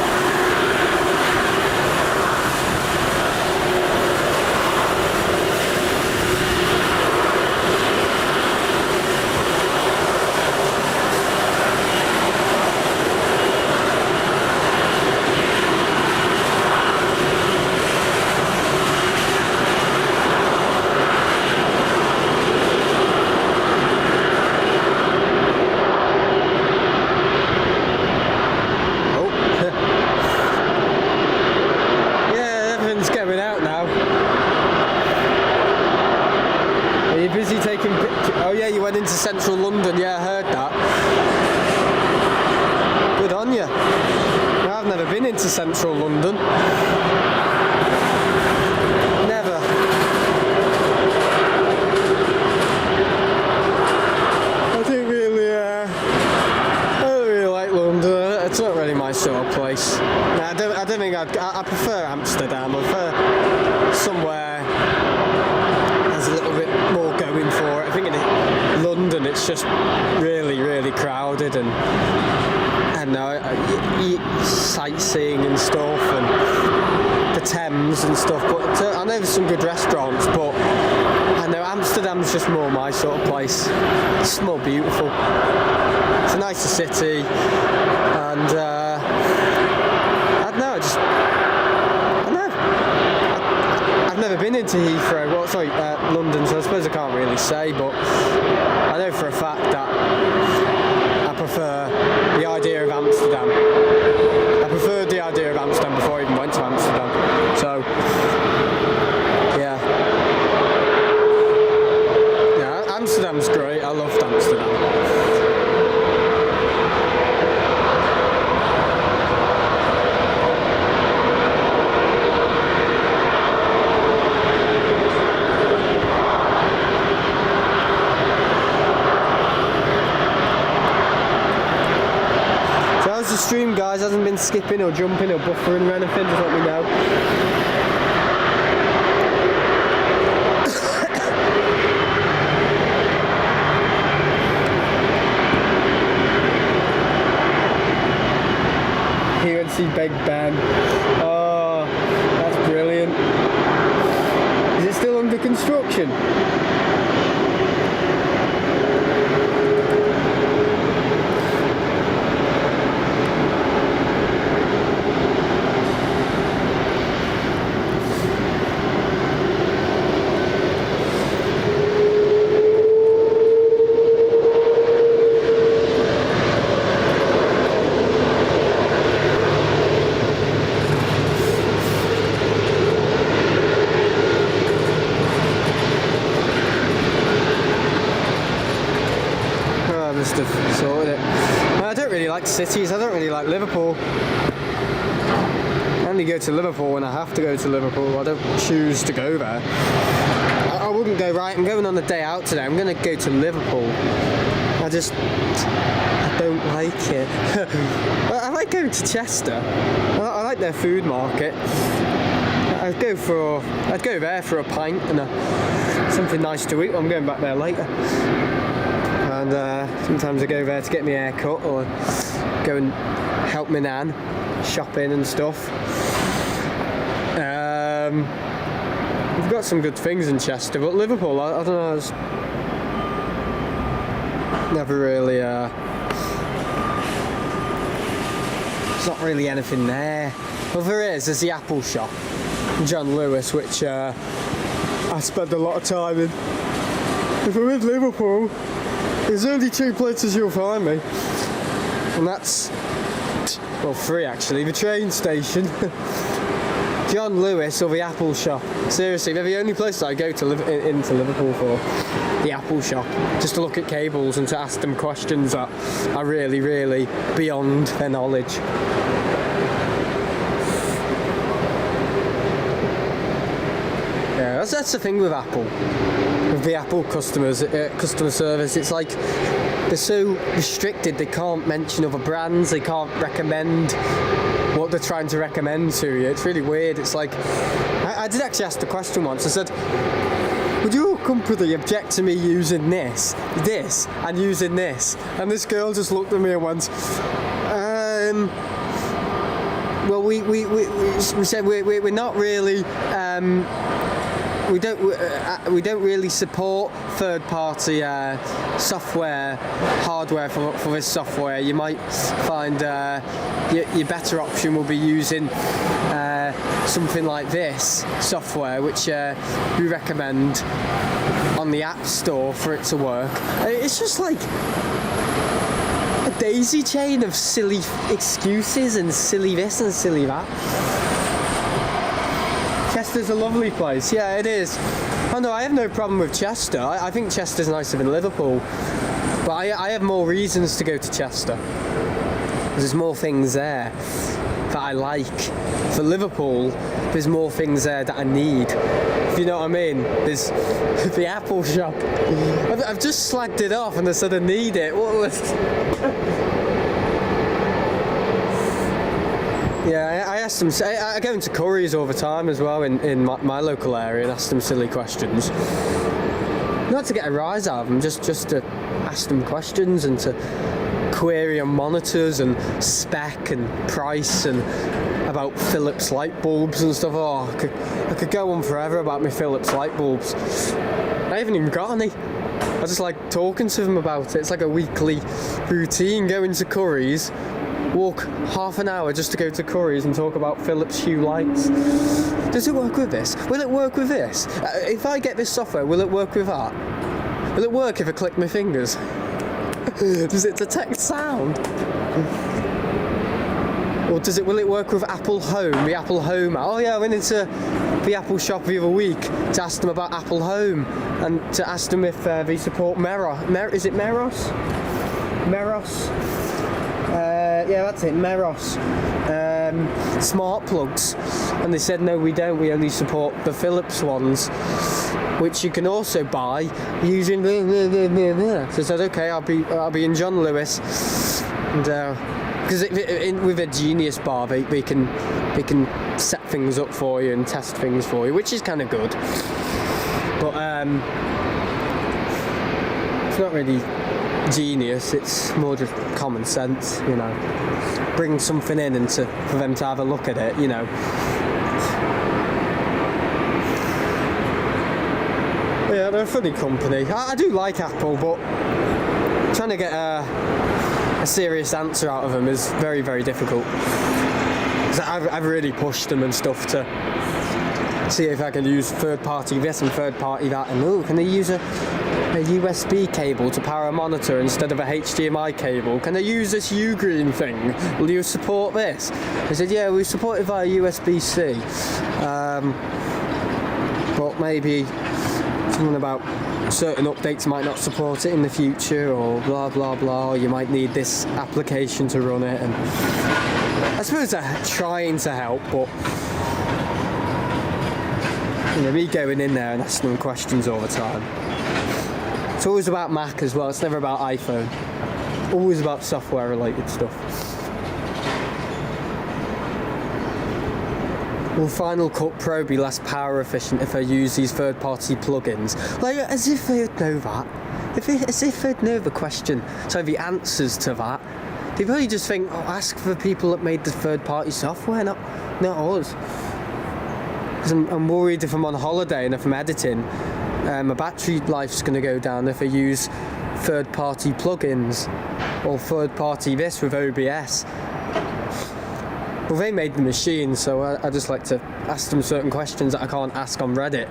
Speaker 1: Busy taking pictures. Oh yeah, you went into central London. Yeah, I heard that. Good on you. No, I've never been into central London. Never. I don't really like London. It's not really my sort of place. No, I don't think I prefer Amsterdam. I prefer somewhere there's a little bit more going for it. I think in London it's just really crowded and sightseeing and stuff and the Thames and stuff, but I know there's some good restaurants, but I know Amsterdam's just more my sort of place. It's more beautiful. It's a nicer city, and I've never been into Heathrow, London, so I suppose I can't really say, but I know for a fact that I prefer the idea of Amsterdam. I preferred the idea of Amsterdam before I even went to Amsterdam. So, yeah. Yeah, Amsterdam's great. I loved Amsterdam. The stream, guys, hasn't been skipping or jumping or buffering or anything, just let me know. UNC Big Ben. Oh, that's brilliant. Is it still under construction? Sorted it. I don't really like cities. I don't really like Liverpool. I only go to Liverpool when I have to go to Liverpool. I don't choose to go there. I wouldn't go, right, I'm going on a day out today. I'm going to go to Liverpool. I don't like it. I like going to Chester. I like their food market. I'd go there for a pint and something nice to eat. I'm going back there later. And sometimes I go there to get my hair cut or go and help my nan shopping and stuff. We've got some good things in Chester, but Liverpool, I don't know, it's never really, there's not really anything there. Well, there's the Apple shop, John Lewis, which I spend a lot of time in. If I'm in Liverpool, there's only 2 places you'll find me, and that's, well, 3 actually, the train station, John Lewis or the Apple shop. Seriously, they're the only places I go to into Liverpool for. The Apple shop, just to look at cables and to ask them questions that are really, really beyond their knowledge. Yeah, that's the thing with Apple, with the Apple customer service. It's like they're so restricted. They can't mention other brands. They can't recommend what they're trying to recommend to you. It's really weird. It's like I did actually ask the question once. I said, would your company object to me using this, and using this? And this girl just looked at me and went, well, we said we're not really, we don't really support third-party software, hardware for this software. You might find your better option will be using something like this software, which we recommend on the App Store for it to work. It's just like a daisy chain of silly excuses and silly this and silly that. Chester's a lovely place. Yeah, it is. Oh no, I have no problem with Chester. I think Chester's nicer than Liverpool. But I have more reasons to go to Chester. There's more things there that I like. For Liverpool, there's more things there that I need. If you know what I mean? There's the Apple shop. I've just slagged it off and I said I need it. What was... Yeah, I asked them. I go into Curry's all the time as well in my local area and ask them silly questions. Not to get a rise out of them, just to ask them questions and to query on monitors and spec and price and about Philips light bulbs and stuff. Oh, I could go on forever about my Philips light bulbs. I haven't even got any. I just like talking to them about it. It's like a weekly routine. Going to Curry's, walk half an hour just to go to Curry's and talk about Philips Hue lights. Does it work with this? Will it work with this? If I get this software, will it work with that? Will it work if I click my fingers? Does it detect sound? Or will it work with Apple Home, the Apple Home? Oh yeah, I went into the Apple shop the other week to ask them about Apple Home and to ask them if they support is it Meros? Meros? Yeah, that's it, Meros. Smart plugs. And they said, no, we don't. We only support the Philips ones, which you can also buy using. So I said, okay, I'll be in John Lewis, and because with a Genius bar, they can set things up for you and test things for you, which is kind of good. But it's not really genius, it's more just common sense, you know. Bring something in and for them to have a look at it, you know. Yeah, they're a funny company. I do like Apple, but trying to get a serious answer out of them is very, very difficult. So I've really pushed them and stuff to see if I can use third-party this and third-party that, and can they use a USB cable to power a monitor instead of a HDMI cable? Can they use this Ugreen thing? Will you support this? I said, yeah, we support it via USB-C. But maybe something about certain updates might not support it in the future, or blah blah blah, or you might need this application to run it. And I suppose they're trying to help, but you know, me going in there and asking them questions all the time, It's always about Mac as well, it's never about iPhone. Always about software related stuff. Will Final Cut Pro be less power efficient if I use these third-party plugins? Like, as if they'd know that. As if they'd know the question. So the answers to that. They probably just think, oh, ask for the people that made the third-party software, not us. Because I'm worried if I'm on holiday and if I'm editing, my battery life's going to go down if I use third-party plugins or third-party this with OBS. Well, they made the machine, so I just like to ask them certain questions that I can't ask on Reddit.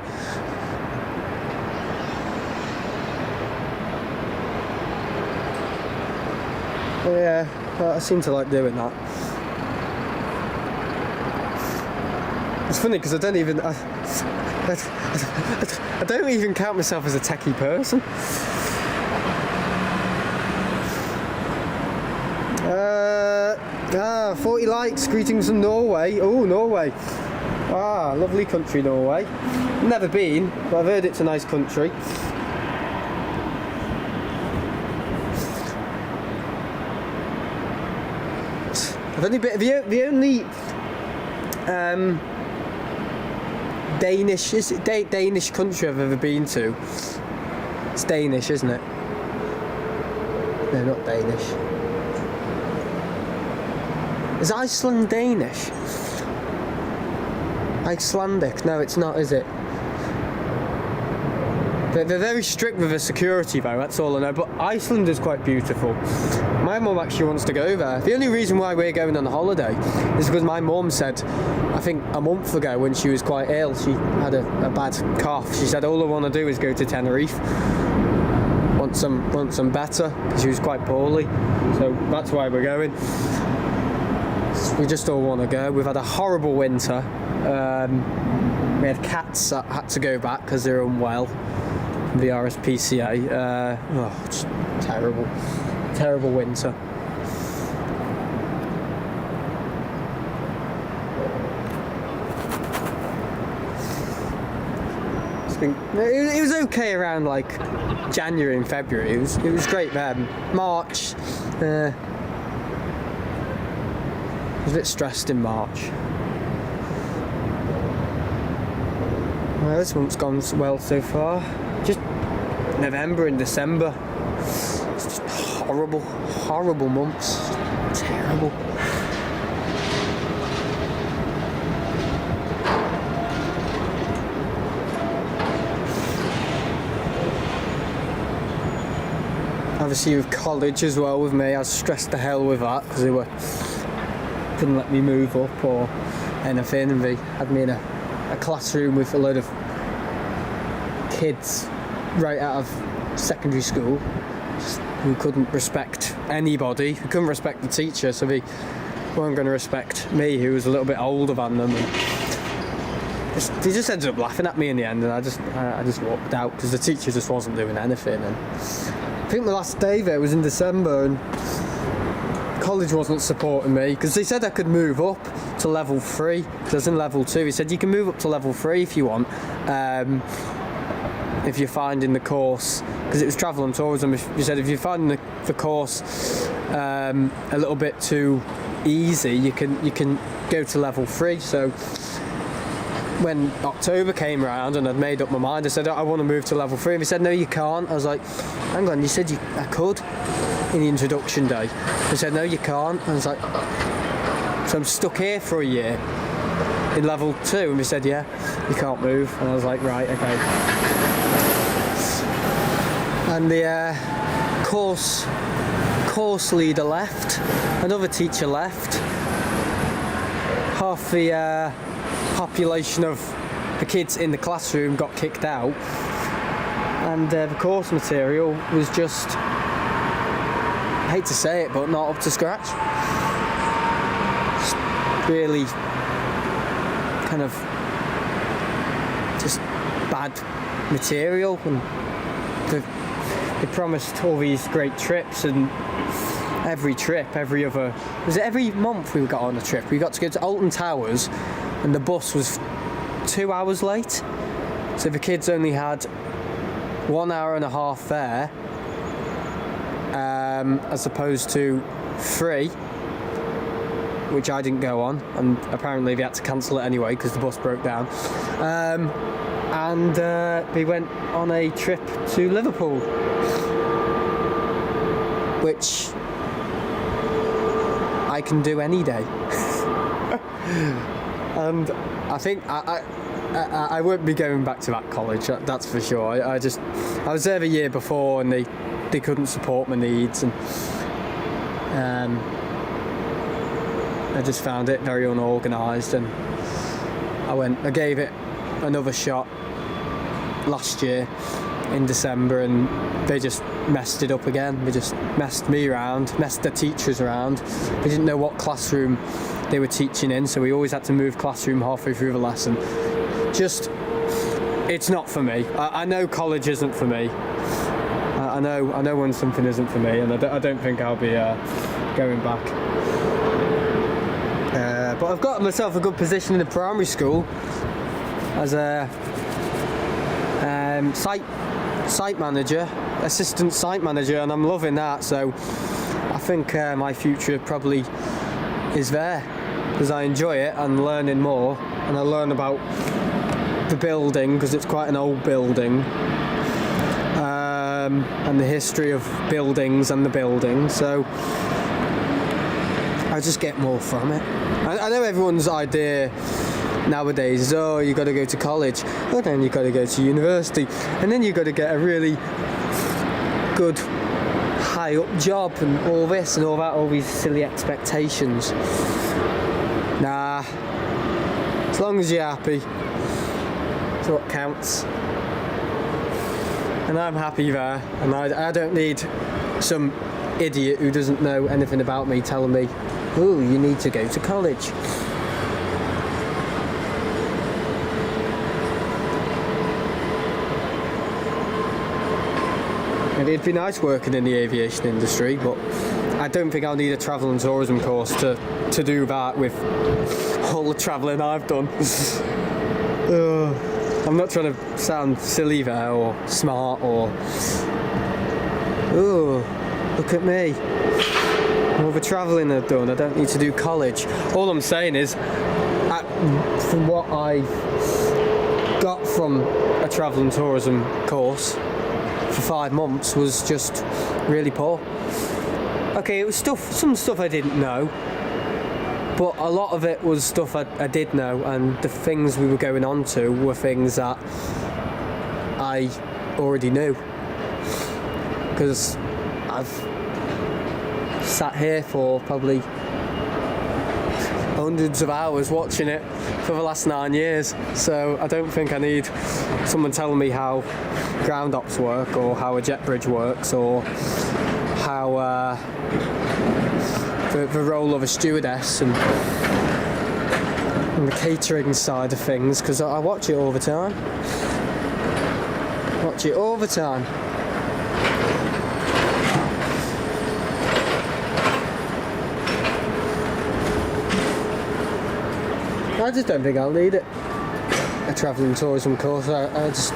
Speaker 1: But yeah, I seem to like doing that. It's funny because I don't even count myself as a techie person. 40 likes, greetings from Norway. Oh, Norway. Ah, lovely country, Norway. Never been, but I've heard it's a nice country. The only Danish country I've ever been to. It's Danish, isn't it? No, not Danish. Is Iceland Danish? Icelandic? No, it's not, is it? They're very strict with the security though, that's all I know, but Iceland is quite beautiful. My mum actually wants to go there. The only reason why we're going on holiday is because my mum said, I think a month ago when she was quite ill, she had a bad cough. She said, all I want to do is go to Tenerife. Want some better, because she was quite poorly. So that's why we're going. We just all want to go. We've had a horrible winter. We had cats that had to go back because they're unwell. The RSPCA. It's terrible winter. It was okay around like January and February. It was great then. March. I was a bit stressed in March. Well, this month's gone well so far. Just November and December. It's just horrible months. Terrible. Obviously with college as well with me, I was stressed the hell with that because they couldn't let me move up or anything, and they had me in a classroom with a load of kids right out of secondary school who couldn't respect anybody, who couldn't respect the teacher, so they weren't going to respect me, who was a little bit older than them. And they just ended up laughing at me in the end, and I just walked out because the teacher just wasn't doing anything. And I think the last day there was in December, and college wasn't supporting me because they said I could move up to level 3 because I was in level 2. He said you can move up to level 3 if you want, if you're finding the course, because it was travel and tourism. He said if you're finding the course a little bit too easy, you can go to level 3. So when October came around and I'd made up my mind, I said I want to move to level 3. And he said no, you can't. I was like, hang on, you said I could in the introduction day. He said no, you can't. I was like, so I'm stuck here for a year in level 2. And he said yeah, you can't move. And I was like, right, okay. And the course leader left, another teacher left, half the population of the kids in the classroom got kicked out, and the course material was just, I hate to say it, but not up to scratch. Just really kind of just bad material, and they promised all these great trips, and every month we got on a trip. We got to go to Alton Towers, and the bus was 2 hours late. So the kids only had 1 hour and a half there, as opposed to 3, which I didn't go on, and apparently they had to cancel it anyway because the bus broke down. And we went on a trip to Liverpool, which I can do any day. And I think I won't be going back to that college, that's for sure. I was there the year before and they couldn't support my needs, and I just found it very unorganised, and I gave it another shot last year in December, and they just messed it up again. They just messed me around, messed the teachers around. They didn't know what classroom they were teaching in, so we always had to move classroom halfway through the lesson. Just, it's not for me. I know college isn't for me. I know when something isn't for me, and I don't think I'll be going back. But I've got myself a good position in the primary school as a site manager, assistant site manager, and I'm loving that. So I think my future probably is there, because I enjoy it and learning more, and I learn about the building because it's quite an old building, and the history of buildings and the building. So I just get more from it. I know everyone's idea nowadays is, oh, you got to go to college, oh, then you got to go to university, and then you got to get a really good high up job and all this and all that, all these silly expectations. Nah, as long as you're happy, that's what counts. And I'm happy there, and I don't need some idiot who doesn't know anything about me telling me, oh, you need to go to college. And it'd be nice working in the aviation industry, but I don't think I'll need a travel and tourism course to do that with all the travelling I've done. I'm not trying to sound silly there or smart or, oh, look at me. All the travelling I've done, I don't need to do college. All I'm saying is, from what I got from a travel and tourism course for 5 months, was just really poor. Okay, it was some stuff I didn't know, but a lot of it was stuff I did know, and the things we were going on to were things that I already knew. Because I've sat here for probably hundreds of hours watching it for the last 9 years, so I don't think I need someone telling me how ground ops work, or how a jet bridge works, or how the role of a stewardess and the catering side of things, because I watch it all the time. Watch it all the time. I just don't think I'll need it. A travel and tourism course. I just,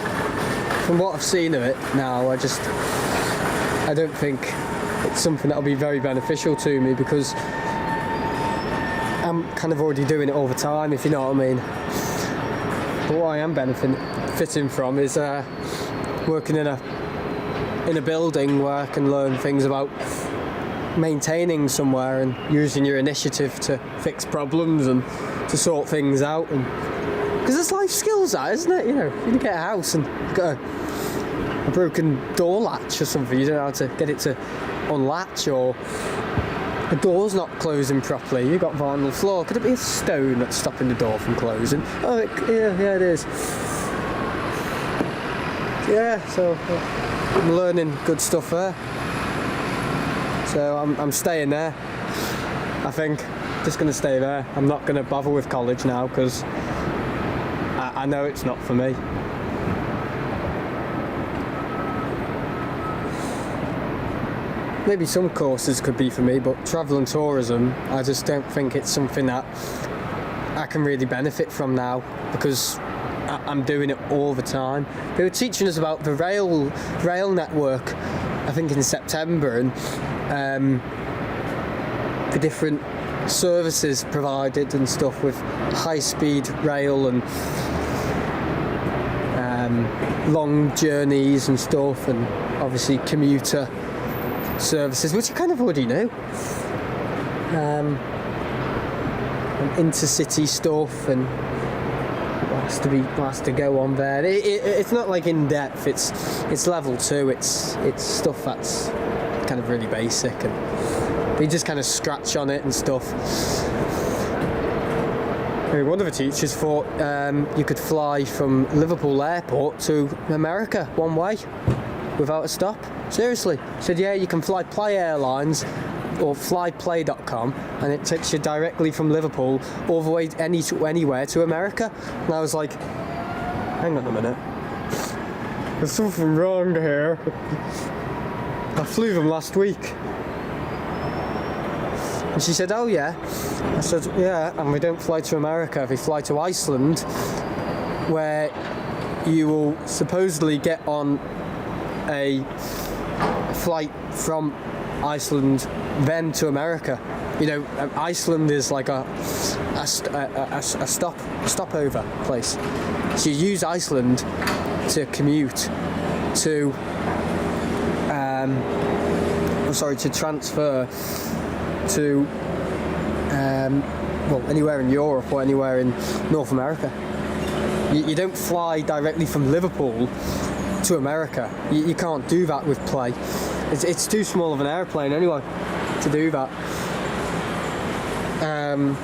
Speaker 1: from what I've seen of it now, I don't think it's something that'll be very beneficial to me, because I'm kind of already doing it all the time, if you know what I mean. But what I am benefiting from is working in a building where I can learn things about maintaining somewhere and using your initiative to fix problems and to sort things out, and because it's life skills, that, isn't it? You know, you get a house and you've got a broken door latch or something, you don't know how to get it to unlatch, or the door's not closing properly, you've got vinyl floor, could it be a stone that's stopping the door from closing? Oh, yeah, it is. Yeah, so I'm learning good stuff there. So I'm staying there, I think. Just going to stay there. I'm not going to bother with college now, because I know it's not for me. Maybe some courses could be for me, but travel and tourism, I just don't think it's something that I can really benefit from now, because I'm doing it all the time. They were teaching us about the rail network, I think in September, and the different services provided and stuff with high-speed rail and long journeys and stuff, and obviously commuter services, which I kind of already knew. And intercity stuff and what has to go on there. It's not like in depth. It's level 2. It's stuff that's kind of really basic, and they just kind of scratch on it and stuff. One of the teachers thought you could fly from Liverpool Airport to America one way without a stop. Seriously. Said, yeah, you can fly Play Airlines or flyplay.com, and it takes you directly from Liverpool all the way anywhere to America. And I was like, hang on a minute. There's something wrong here. I flew them last week. And she said, oh yeah. I said, yeah, and we don't fly to America. We fly to Iceland, where you will supposedly get on a flight from Iceland then to America. You know, Iceland is like a stopover place. So you use Iceland to commute to to transfer to anywhere in Europe or anywhere in North America. You don't fly directly from Liverpool to America. You can't do that with Play. It's too small of an airplane anyway to do that. And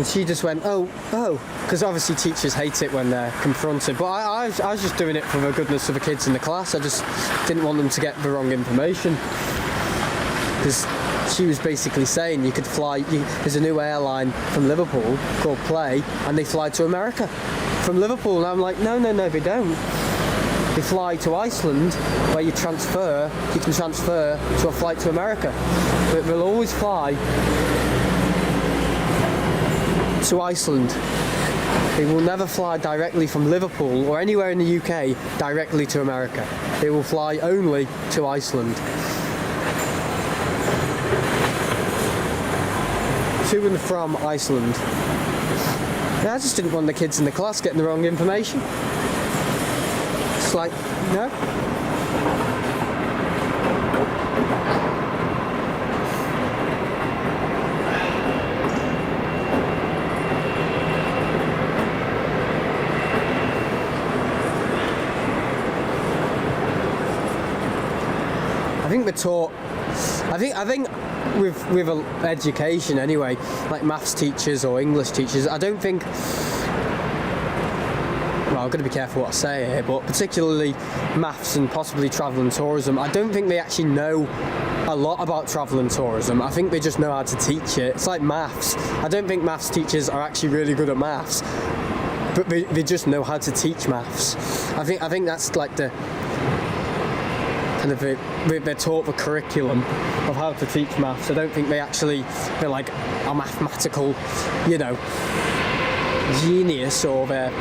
Speaker 1: she just went, oh, because obviously teachers hate it when they're confronted. But I was just doing it for the goodness of the kids in the class. I just didn't want them to get the wrong information. Because she was basically saying you could fly, there's a new airline from Liverpool called Play, and they fly to America from Liverpool. And I'm like, no, they don't. They fly to Iceland, where you can transfer to a flight to America. But they'll always fly to Iceland. They will never fly directly from Liverpool or anywhere in the UK directly to America. They will fly only to Iceland. To and from Iceland. Yeah, I just didn't want the kids in the class getting the wrong information. It's like, no. I think we're taught. I think with education anyway, like maths teachers or English teachers, I don't think. Well, I'm going to be careful what I say here, but particularly maths and possibly travel and tourism, I don't think they actually know a lot about travel and tourism. I think they just know how to teach it. It's like maths. I don't think maths teachers are actually really good at maths, but they just know how to teach maths. I think that's like the kind of they're taught the curriculum of how to teach maths. I don't think they're like a mathematical, genius, or they're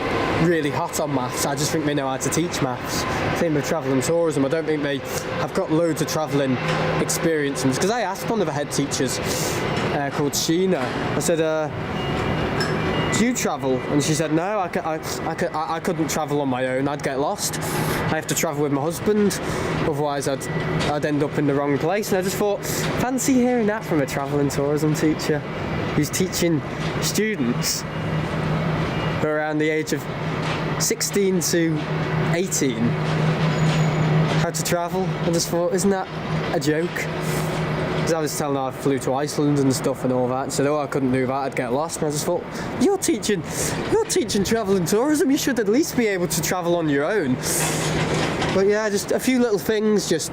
Speaker 1: really hot on maths. I just think they know how to teach maths. Same with travel and tourism. I don't think they have got loads of travelling experience. Because I asked one of the head teachers called Sheena, I said, do you travel? And she said, no, I couldn't travel on my own. I'd get lost. I have to travel with my husband, otherwise I'd end up in the wrong place. And I just thought, fancy hearing that from a travel and tourism teacher who's teaching students who are around the age of 16 to 18 how to travel. I just thought, isn't that a joke? Because I was telling her I flew to Iceland and stuff and all that, and said, oh, I couldn't do that, I'd get lost. And I just thought, you're teaching travel and tourism, you should at least be able to travel on your own. But yeah, just a few little things just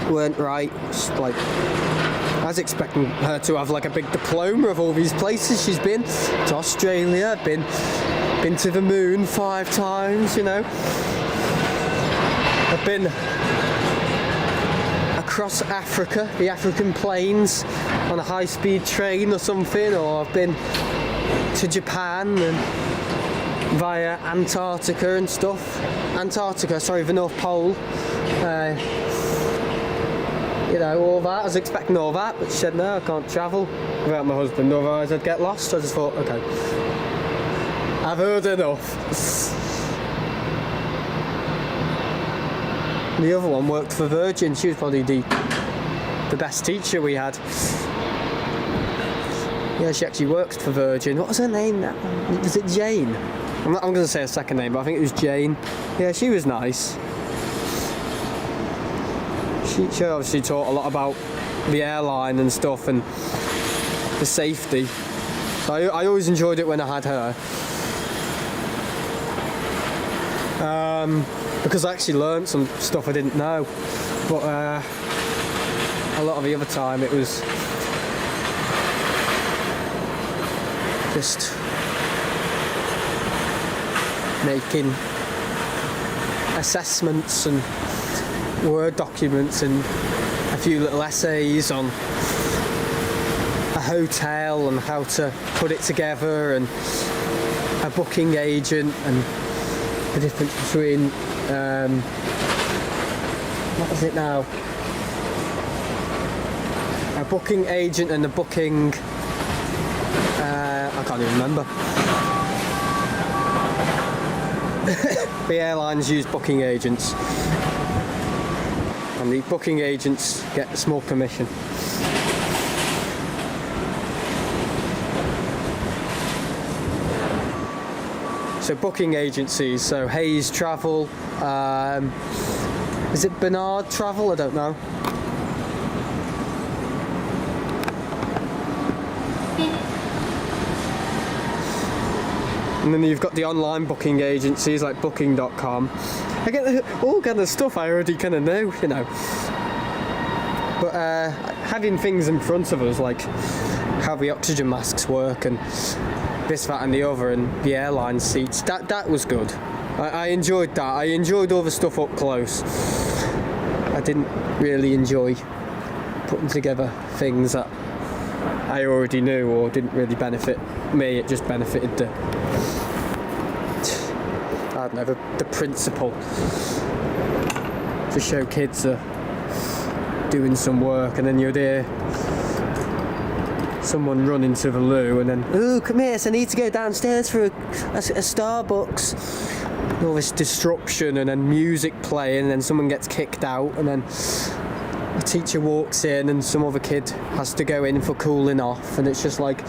Speaker 1: weren't right. Just like, I was expecting her to have like a big diploma of all these places she's been. To Australia, been to the moon 5 times, I've been across Africa, the African plains, on a high-speed train or something, or I've been to Japan, and via Antarctica and stuff. The North Pole. You know, all that. I was expecting all that, but she said no, I can't travel without my husband, otherwise I'd get lost. So I just thought, okay, I've heard enough. The other one worked for Virgin. She was probably the best teacher we had. Yeah, she actually worked for Virgin. What was her name? Was it Jane? I'm going to say her second name, but I think it was Jane. Yeah, she was nice. She obviously taught a lot about the airline and stuff and the safety. So I always enjoyed it when I had her. Because I actually learned some stuff I didn't know. But a lot of the other time it was just making assessments and Word documents and a few little essays on a hotel and how to put it together and a booking agent and the difference between what is it now? A booking agent and a booking I can't even remember. The airlines use booking agents. And the booking agents get a small commission. So booking agencies, so Hayes Travel, is it Bernard Travel? I don't know. And then you've got the online booking agencies like booking.com. I get all kind of stuff I already kind of know, you know. But having things in front of us like how the oxygen masks work and this, that and the other and the airline seats, that was good. I enjoyed that. I enjoyed all the stuff up close. I didn't really enjoy putting together things that I already knew or didn't really benefit me. It just benefited the principal to show kids doing some work, and then you'd hear someone run into the loo and then, "Ooh, come here, so I need to go downstairs for a Starbucks." And all this disruption and then music playing and then someone gets kicked out and then the teacher walks in and some other kid has to go in for cooling off, and it's just like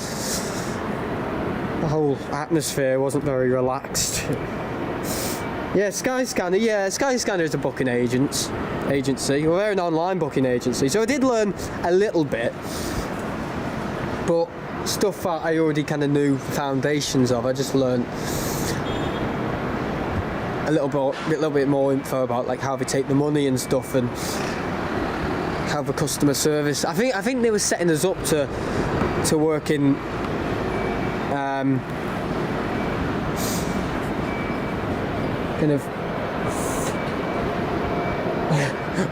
Speaker 1: the whole atmosphere wasn't very relaxed. Yeah, Skyscanner. Yeah, Skyscanner is a booking agency. Well, they're an online booking agency. So I did learn a little bit, but stuff that I already kind of knew the foundations of. I just learned a little bit more info about like how they take the money and stuff and how the customer service. I think they were setting us up to work in. Kind of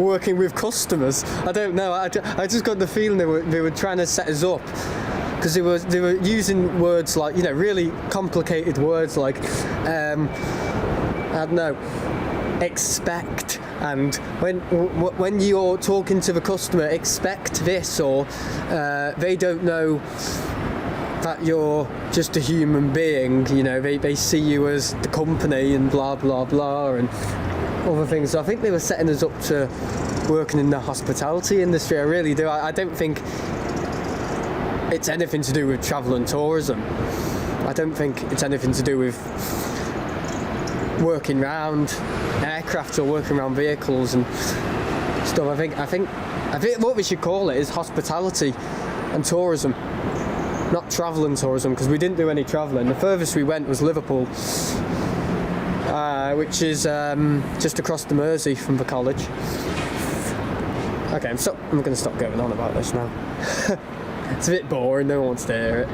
Speaker 1: working with customers. I don't know. I just got the feeling they were trying to set us up because they were using words like, you know, really complicated words like I don't know, expect, and when you're talking to the customer, expect this, or they don't know that you're just a human being, you know, they see you as the company and blah blah blah and other things. So I think they were setting us up to working in the hospitality industry. I really do. I don't think it's anything to do with travel and tourism. I don't think it's anything to do with working around aircraft or working around vehicles and stuff. I think what we should call it is hospitality and tourism. Not travel and tourism, because we didn't do any travelling. The furthest we went was Liverpool, which is just across the Mersey from the college. Okay, I'm going to stop going on about this now. It's a bit boring, no one wants to hear it.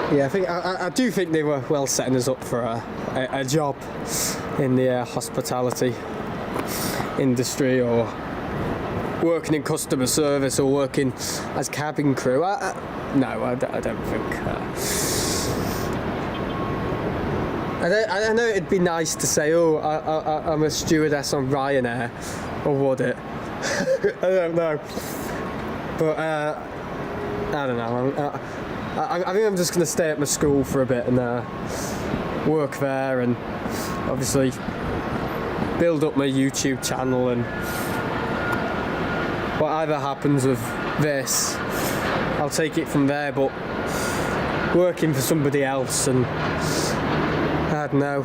Speaker 1: Yeah, I do think they were well setting us up for a job in the hospitality industry or working in customer service or working as cabin crew. No, I don't think. I know it'd be nice to say, oh, I'm a stewardess on Ryanair, or would it? I don't know. But I don't know. I think I'm just going to stay at my school for a bit and work there, and obviously build up my YouTube channel, and whatever happens with this, I'll take it from there. But working for somebody else, and I don't know,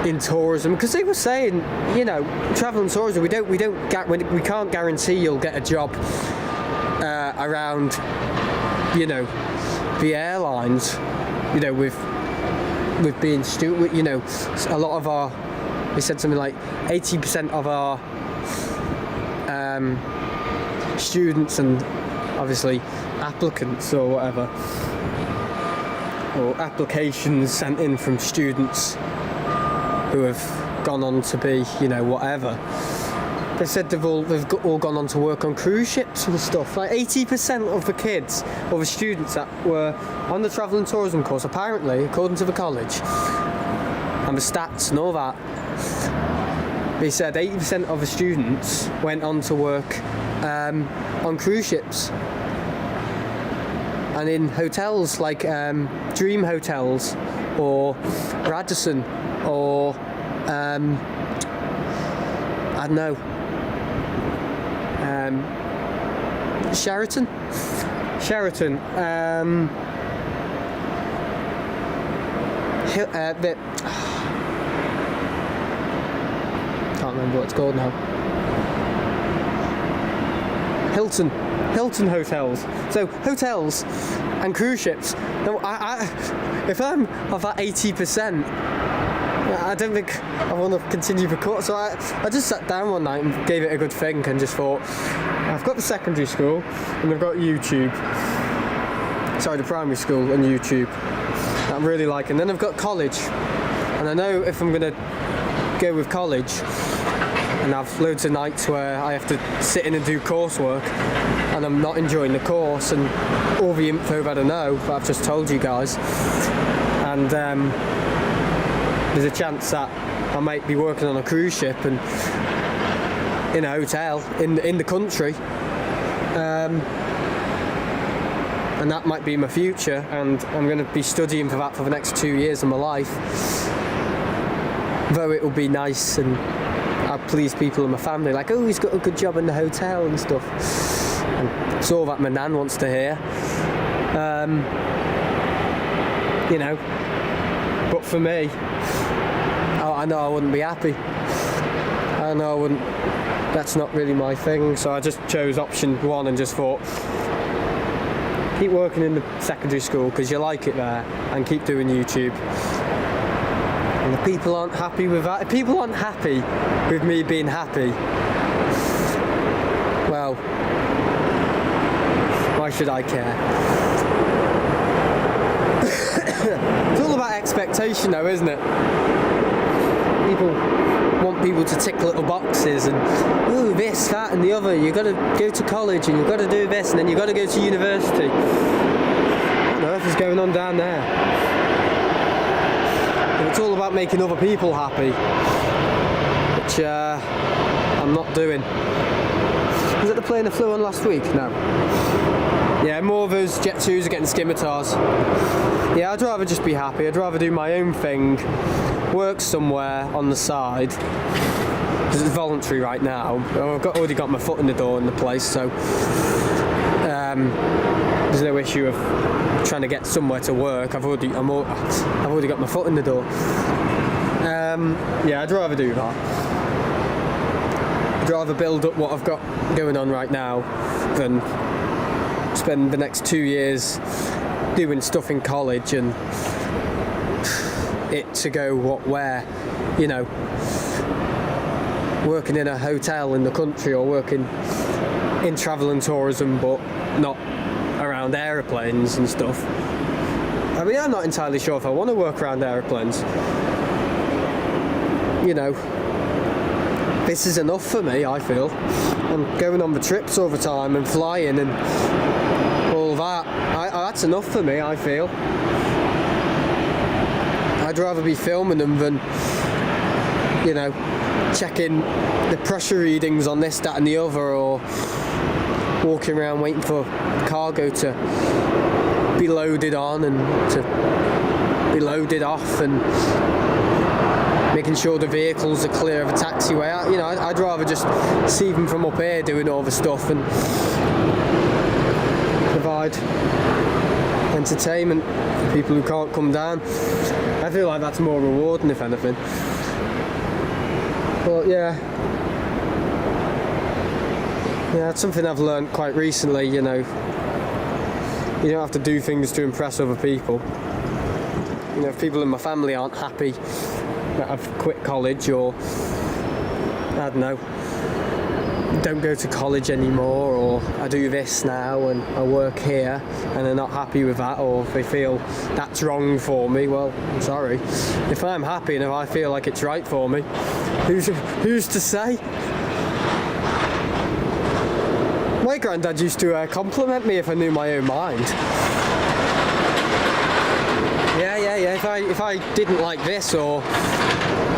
Speaker 1: in tourism, because they were saying, you know, travel and tourism, we can't guarantee you'll get a job around, you know, the airlines, you know, with being you know, a lot of our, they said something like 80% of our students and obviously applicants or whatever, or applications sent in from students who have gone on to be, you know, whatever. They said they've all gone on to work on cruise ships and stuff. Like 80% of the kids or the students that were on the travel and tourism course, apparently, according to the college and the stats and all that, they said 80% of the students went on to work on cruise ships and in hotels like Dream Hotels or Radisson or I don't know, Sheraton, can't remember what it's called now. Hilton hotels. So hotels and cruise ships. Now, if I'm of that 80%, I don't think I want to continue the course. So I just sat down one night and gave it a good think and just thought, I've got the secondary school and I've got YouTube. Sorry, the primary school and YouTube that I'm really liking. Then I've got college, and I know if I'm going to go with college and have loads of nights where I have to sit in and do coursework and I'm not enjoying the course and all the info that I know that I've just told you guys, and there's a chance that I might be working on a cruise ship and in a hotel in the country, and that might be my future, and I'm going to be studying for that for the next 2 years of my life. Though it will be nice and I'll please people in my family, like, oh, he's got a good job in the hotel and stuff, and it's all that my nan wants to hear, you know. But for me, I know I wouldn't be happy. I know I wouldn't. That's not really my thing. So I just chose option one and just thought, keep working in the secondary school because you like it there, and keep doing YouTube. And if people aren't happy with that, if people aren't happy with me being happy, well, why should I care? It's all about expectation though, isn't it? People want people to tick little boxes and, ooh, this, that and the other. You've got to go to college and you've got to do this and then you've got to go to university. What on earth is going on down there? And it's all about making other people happy, which I'm not doing. Was it the plane that flew on last week? No. Yeah, more of those Jet 2s are getting scimitars. Yeah, I'd rather just be happy. I'd rather do my own thing, work somewhere on the side, because it's voluntary right now. I've already got my foot in the door in the place, so there's no issue of trying to get somewhere to work. I've already got my foot in the door. Yeah, I'd rather do that. I'd rather build up what I've got going on right now than spend the next 2 years doing stuff in college and it to go where, you know, working in a hotel in the country or working in travel and tourism but not around aeroplanes and stuff. I mean, I'm not entirely sure if I want to work around aeroplanes. You know, this is enough for me, I feel. I'm going on the trips all the time and flying and all that. That's enough for me, I feel. I'd rather be filming them than, you know, checking the pressure readings on this, that and the other, or walking around waiting for cargo to be loaded on and to be loaded off, and making sure the vehicles are clear of a taxiway. I'd rather just see them from up here doing all the stuff and provide entertainment for people who can't come down. I feel like that's more rewarding, if anything. But yeah, it's something I've learned quite recently, you know. You don't have to do things to impress other people. You know, if people in my family aren't happy that I've quit college, or I don't know, don't go to college anymore, or I do this now and I work here, and they're not happy with that, or if they feel that's wrong for me, well, I'm sorry. If I'm happy and if I feel like it's right for me, who's to say? My granddad used to compliment me if I knew my own mind. Yeah. If I didn't like this, or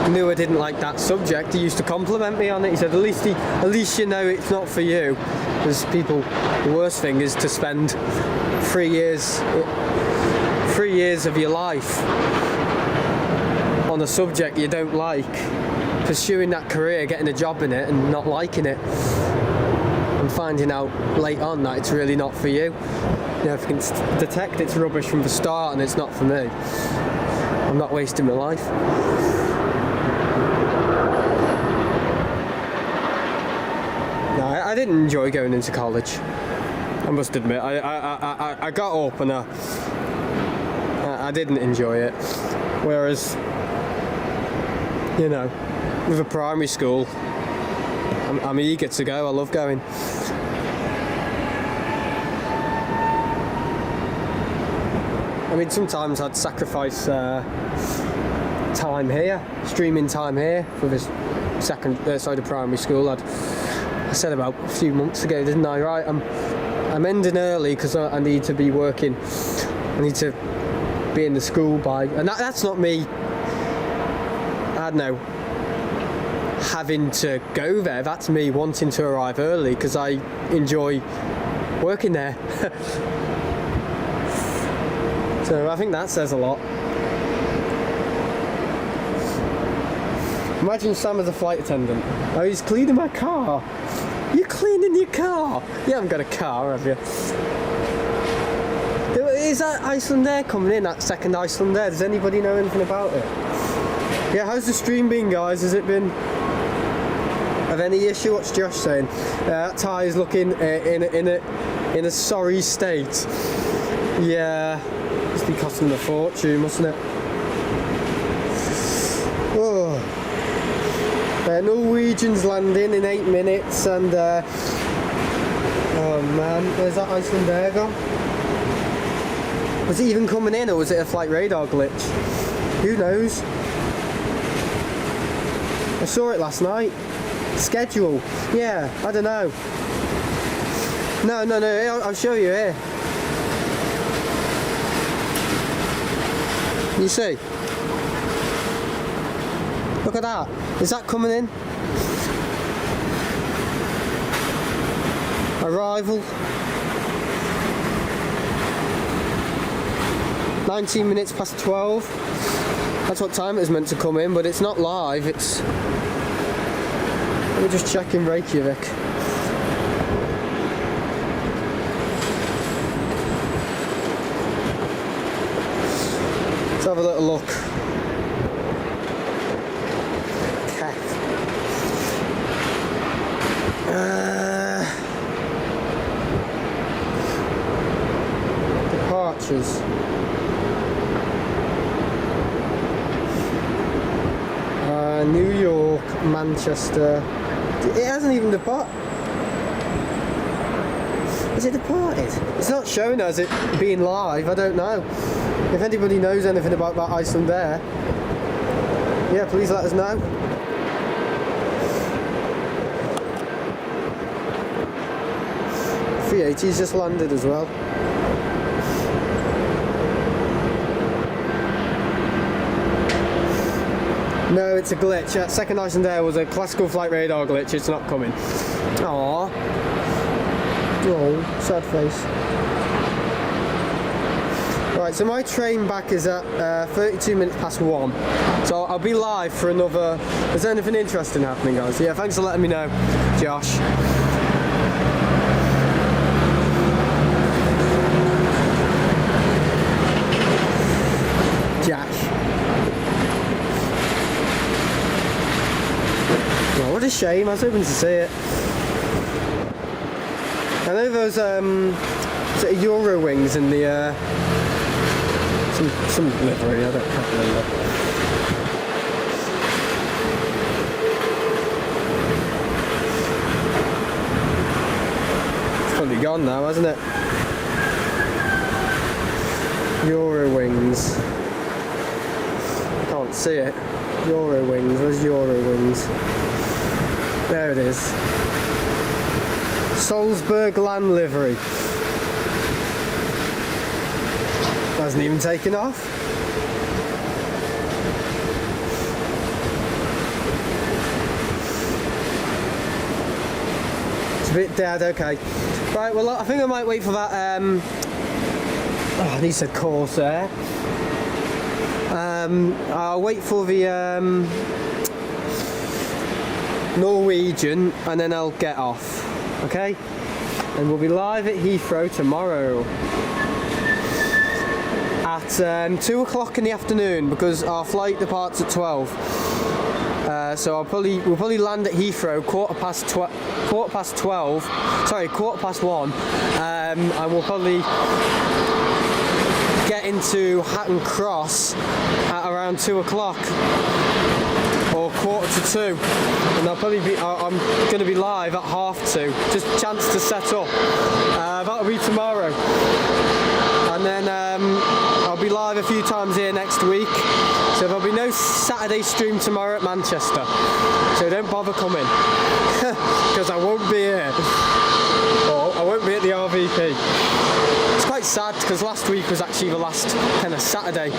Speaker 1: knew I didn't like that subject, he used to compliment me on it. He said, at least you know it's not for you. Because people, the worst thing is to spend 3 years of your life on a subject you don't like, pursuing that career, getting a job in it, and not liking it, and finding out late on that it's really not for you. You know, if you can detect it's rubbish from the start and it's not for me, I'm not wasting my life. No, I didn't enjoy going into college. I must admit, I got up and I didn't enjoy it. Whereas, you know, with a primary school, I'm eager to go. I love going. I mean, sometimes I'd sacrifice time here, streaming time here for this second side of primary school. I said about a few months ago, didn't I? Right, I'm ending early because I need to be working. I need to be in the school by, and that's not me, I don't know, having to go there. That's me wanting to arrive early because I enjoy working there. So I think that says a lot. Imagine Sam as a flight attendant. Oh, he's cleaning my car. You're cleaning your car? You haven't got a car, have you? Is that Icelandair coming in, that second Icelandair? Does anybody know anything about it? Yeah, how's the stream been, guys? Has it been of any issue? What's Josh saying? That tie is looking in a sorry state. Yeah, must be costing a fortune, mustn't it? Oh. Norwegians landing in 8 minutes, and oh man, where's that Icelandair gone? Was it even coming in, or was it a flight radar glitch? Who knows? I saw it last night. Schedule. Yeah, I don't know. No, I'll show you here. You see? Look at that. Is that coming in? Arrival. 19 minutes past 12. That's what time it was meant to come in, but it's not live. It's... Let me just check in Reykjavik. Let's have a little look. Departures. New York, Manchester. It hasn't even departed. Is it departed? It's not showing as it being live. I don't know. If anybody knows anything about that Icelandair, yeah, please let us know. 380's just landed as well. No, it's a glitch. That second Iceland Air was a classical flight radar glitch. It's not coming. Aww. Oh, sad face. Right, so my train back is at 32 minutes past 1. So I'll be live for another... Is there anything interesting happening, guys? Yeah, thanks for letting me know, Josh. Oh, what a shame, I was hoping to see it. I know those sort of Euro wings in the some livery, I can't remember. It's probably gone now, hasn't it? Euro wings. Can't see it. Euro wings, where's Euro wings? There it is. Salzburg land livery. Hasn't even taken off. It's a bit dead, okay. Right, well I think I might wait for that oh, these said Corsair. I'll wait for the Norwegian and then I'll get off, okay? And we'll be live at Heathrow tomorrow at 2 o'clock in the afternoon because our flight departs at 12. So we'll probably land at Heathrow quarter past 1, and we'll probably get into Hatton Cross at around 2 o'clock. Or quarter to 2, and I'm going to be live at 2:30, just a chance to set up. That'll be tomorrow, and then I'll be live a few times here next week, so there'll be no Saturday stream tomorrow at Manchester, so don't bother coming, because I won't be here, or I won't be at the RVP. It's quite sad, because last week was actually the last kind of Saturday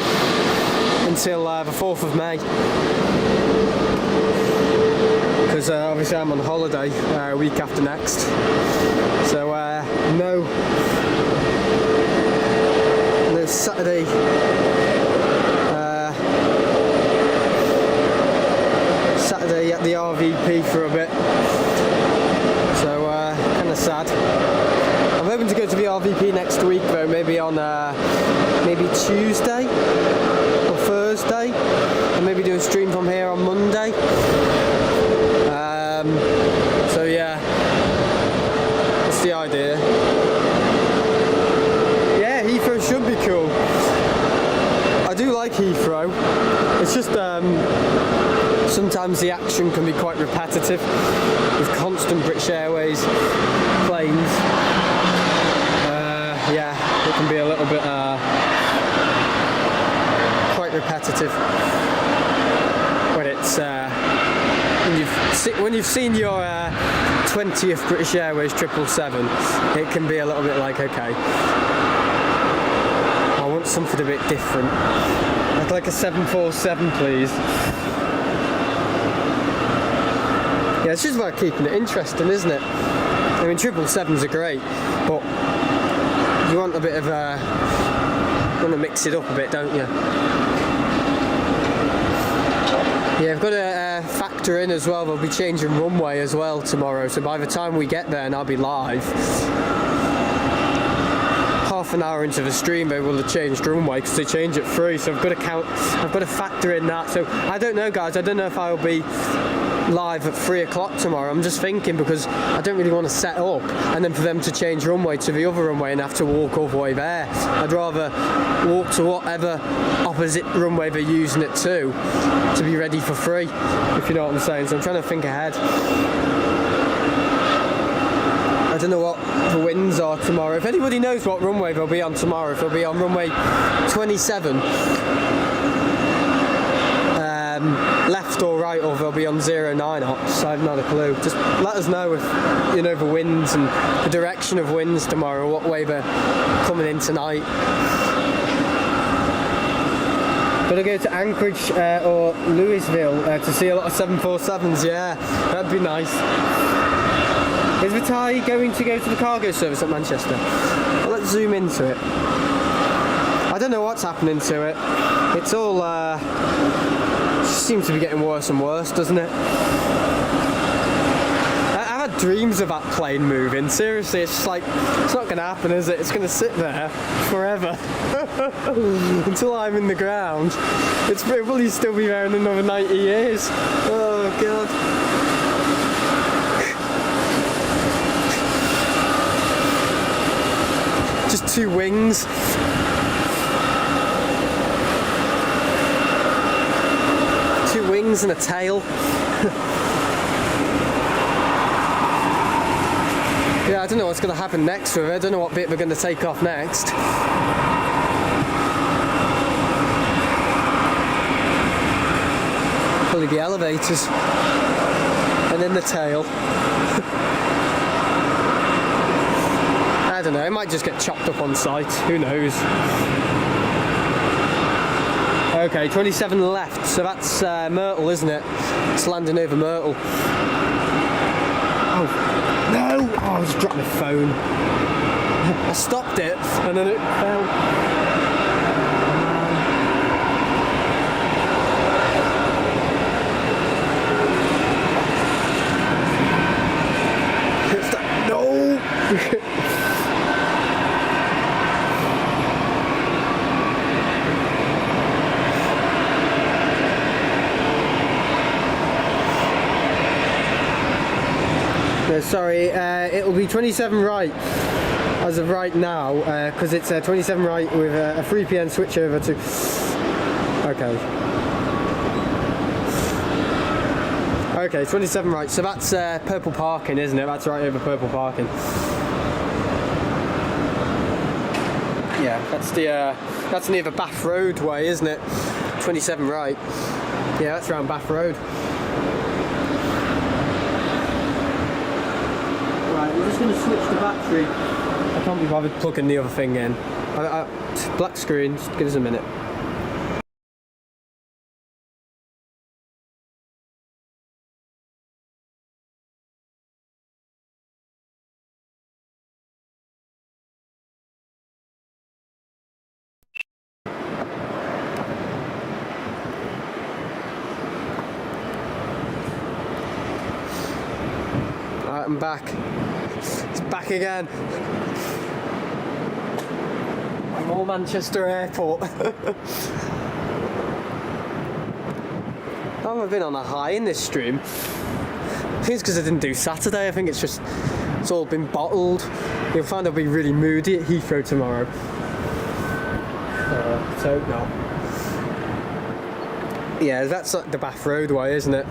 Speaker 1: until the 4th of May. Because obviously I'm on holiday week after next, so no Saturday Saturday at the RVP for a bit, so kind of sad. I'm hoping to go to the RVP next week though, maybe on maybe Tuesday or Thursday, and maybe do a stream from here on Monday. So yeah, that's the idea. Yeah, Heathrow should be cool. I do like Heathrow. It's just sometimes the action can be quite repetitive with constant British Airways planes. Yeah, it can be a little bit quite repetitive when it's when you've seen your 20th British Airways 777, it can be a little bit like, okay, I want something a bit different. I'd like a 747, please. Yeah, it's just about keeping it interesting, isn't it? I mean, 777s are great, but you want a bit of you want to mix it up a bit, don't you? Yeah, I've got to factor in as well, they'll be changing runway as well tomorrow, so by the time we get there and I'll be live, half an hour into the stream they will have changed runway because they change at 3, so I've got to factor in that. So I don't know, guys, I don't know if I'll be live at 3 o'clock tomorrow. I'm just thinking because I don't really want to set up and then for them to change runway to the other runway and have to walk all the way there. I'd rather walk to whatever opposite runway they're using it to be ready for 3, if you know what I'm saying. So I'm trying to think ahead. I don't know what the winds are tomorrow. If anybody knows what runway they'll be on tomorrow, if they'll be on runway 27, left or right, or they'll be on 0 9 knots. I have not a clue. Just let us know if you know the winds and the direction of winds tomorrow, what way they're coming in tonight. Gonna go to Anchorage or Louisville to see a lot of 747s. Yeah, that'd be nice. Is Vitaly going to go to the cargo service at Manchester? Well, let's zoom into it. I don't know what's happening to it. It's all seems to be getting worse and worse, doesn't it? I've had dreams of that plane moving. Seriously, it's just like, it's not going to happen, is it? It's going to sit there forever until I'm in the ground. It will still be there in another 90 years. Oh God. Just 2 wings. Wings and a tail. Yeah, I don't know what's going to happen next with it. I don't know what bit we're going to take off next. Probably the elevators. And then the tail. I don't know, it might just get chopped up on site. Who knows? Okay, 27 left, so that's Myrtle, isn't it? It's landing over Myrtle. Oh, no! Oh, I just dropped my phone. I stopped it, and then it fell. No! No, sorry, it will be 27 right as of right now, because it's 27 right with a 3 p.m. switch over to... Okay. Okay, 27 right, so that's Purple Parking, isn't it? That's right over Purple Parking. Yeah, that's near the Bath Road way, isn't it? 27 right. Yeah, that's around Bath Road. I'm just going to switch the battery. I can't be bothered plugging the other thing in. Black screen, just give us a minute. Alright, I'm back. It's back again. More Manchester Airport. I haven't been on a high in this stream. I think it's because I didn't do Saturday. I think it's all been bottled. You'll find I'll be really moody at Heathrow tomorrow. So no. Yeah, that's like the Bath Road way, isn't it?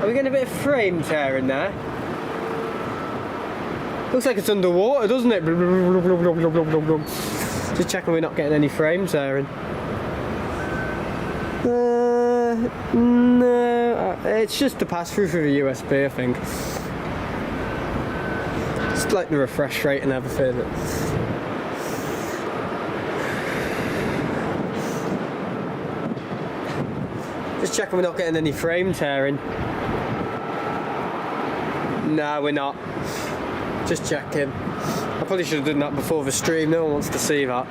Speaker 1: Are we getting a bit of frame tearing there? Looks like it's underwater, doesn't it? Just checking we're not getting any frame tearing. No, it's just the pass through the USB, I think. It's like the refresh rate and everything. Just checking we're not getting any frame tearing. No, we're not. Just checking. I probably should have done that before the stream. No one wants to see that.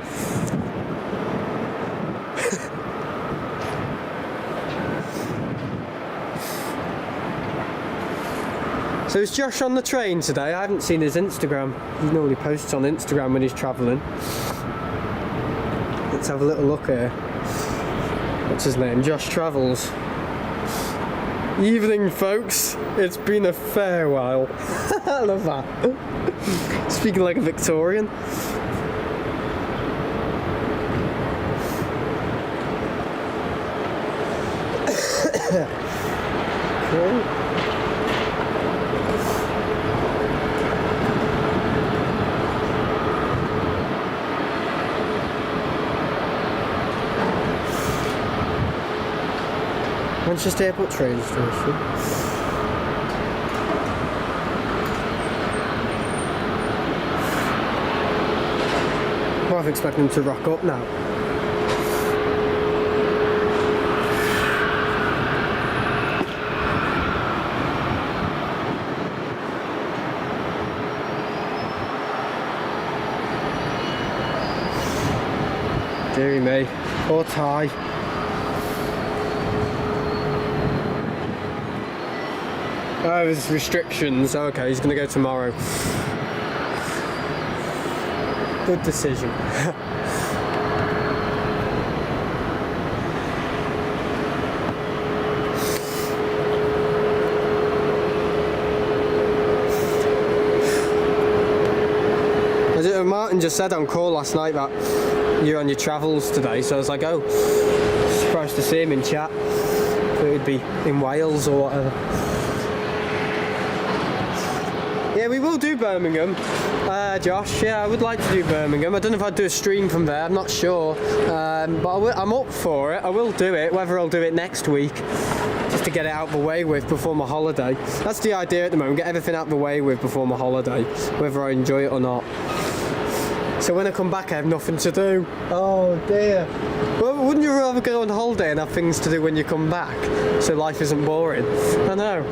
Speaker 1: So is Josh on the train today? I haven't seen his Instagram. He normally posts on Instagram when he's travelling. Let's have a little look here. What's his name? Josh Travels. Evening, folks. It's been a fair while. I love that. Speaking like a Victorian. Cool. Manchester Airport train station. Well, I'm expecting them to rock up now. Deary me, poor Ty. Oh, there's restrictions. Okay, he's going to go tomorrow. Good decision. Martin just said on call last night that you're on your travels today, so I was like, oh, surprised to see him in chat. Thought he'd be in Wales or whatever. Yeah, we will do Birmingham, Josh. Yeah, I would like to do Birmingham. I don't know if I'd do a stream from there, I'm not sure. But I'm up for it. I will do it, whether I'll do it next week, just to get it out of the way with before my holiday. That's the idea at the moment, get everything out of the way with before my holiday, whether I enjoy it or not. So when I come back I have nothing to do. Oh dear. Well, wouldn't you rather go on holiday and have things to do when you come back, so life isn't boring? I know.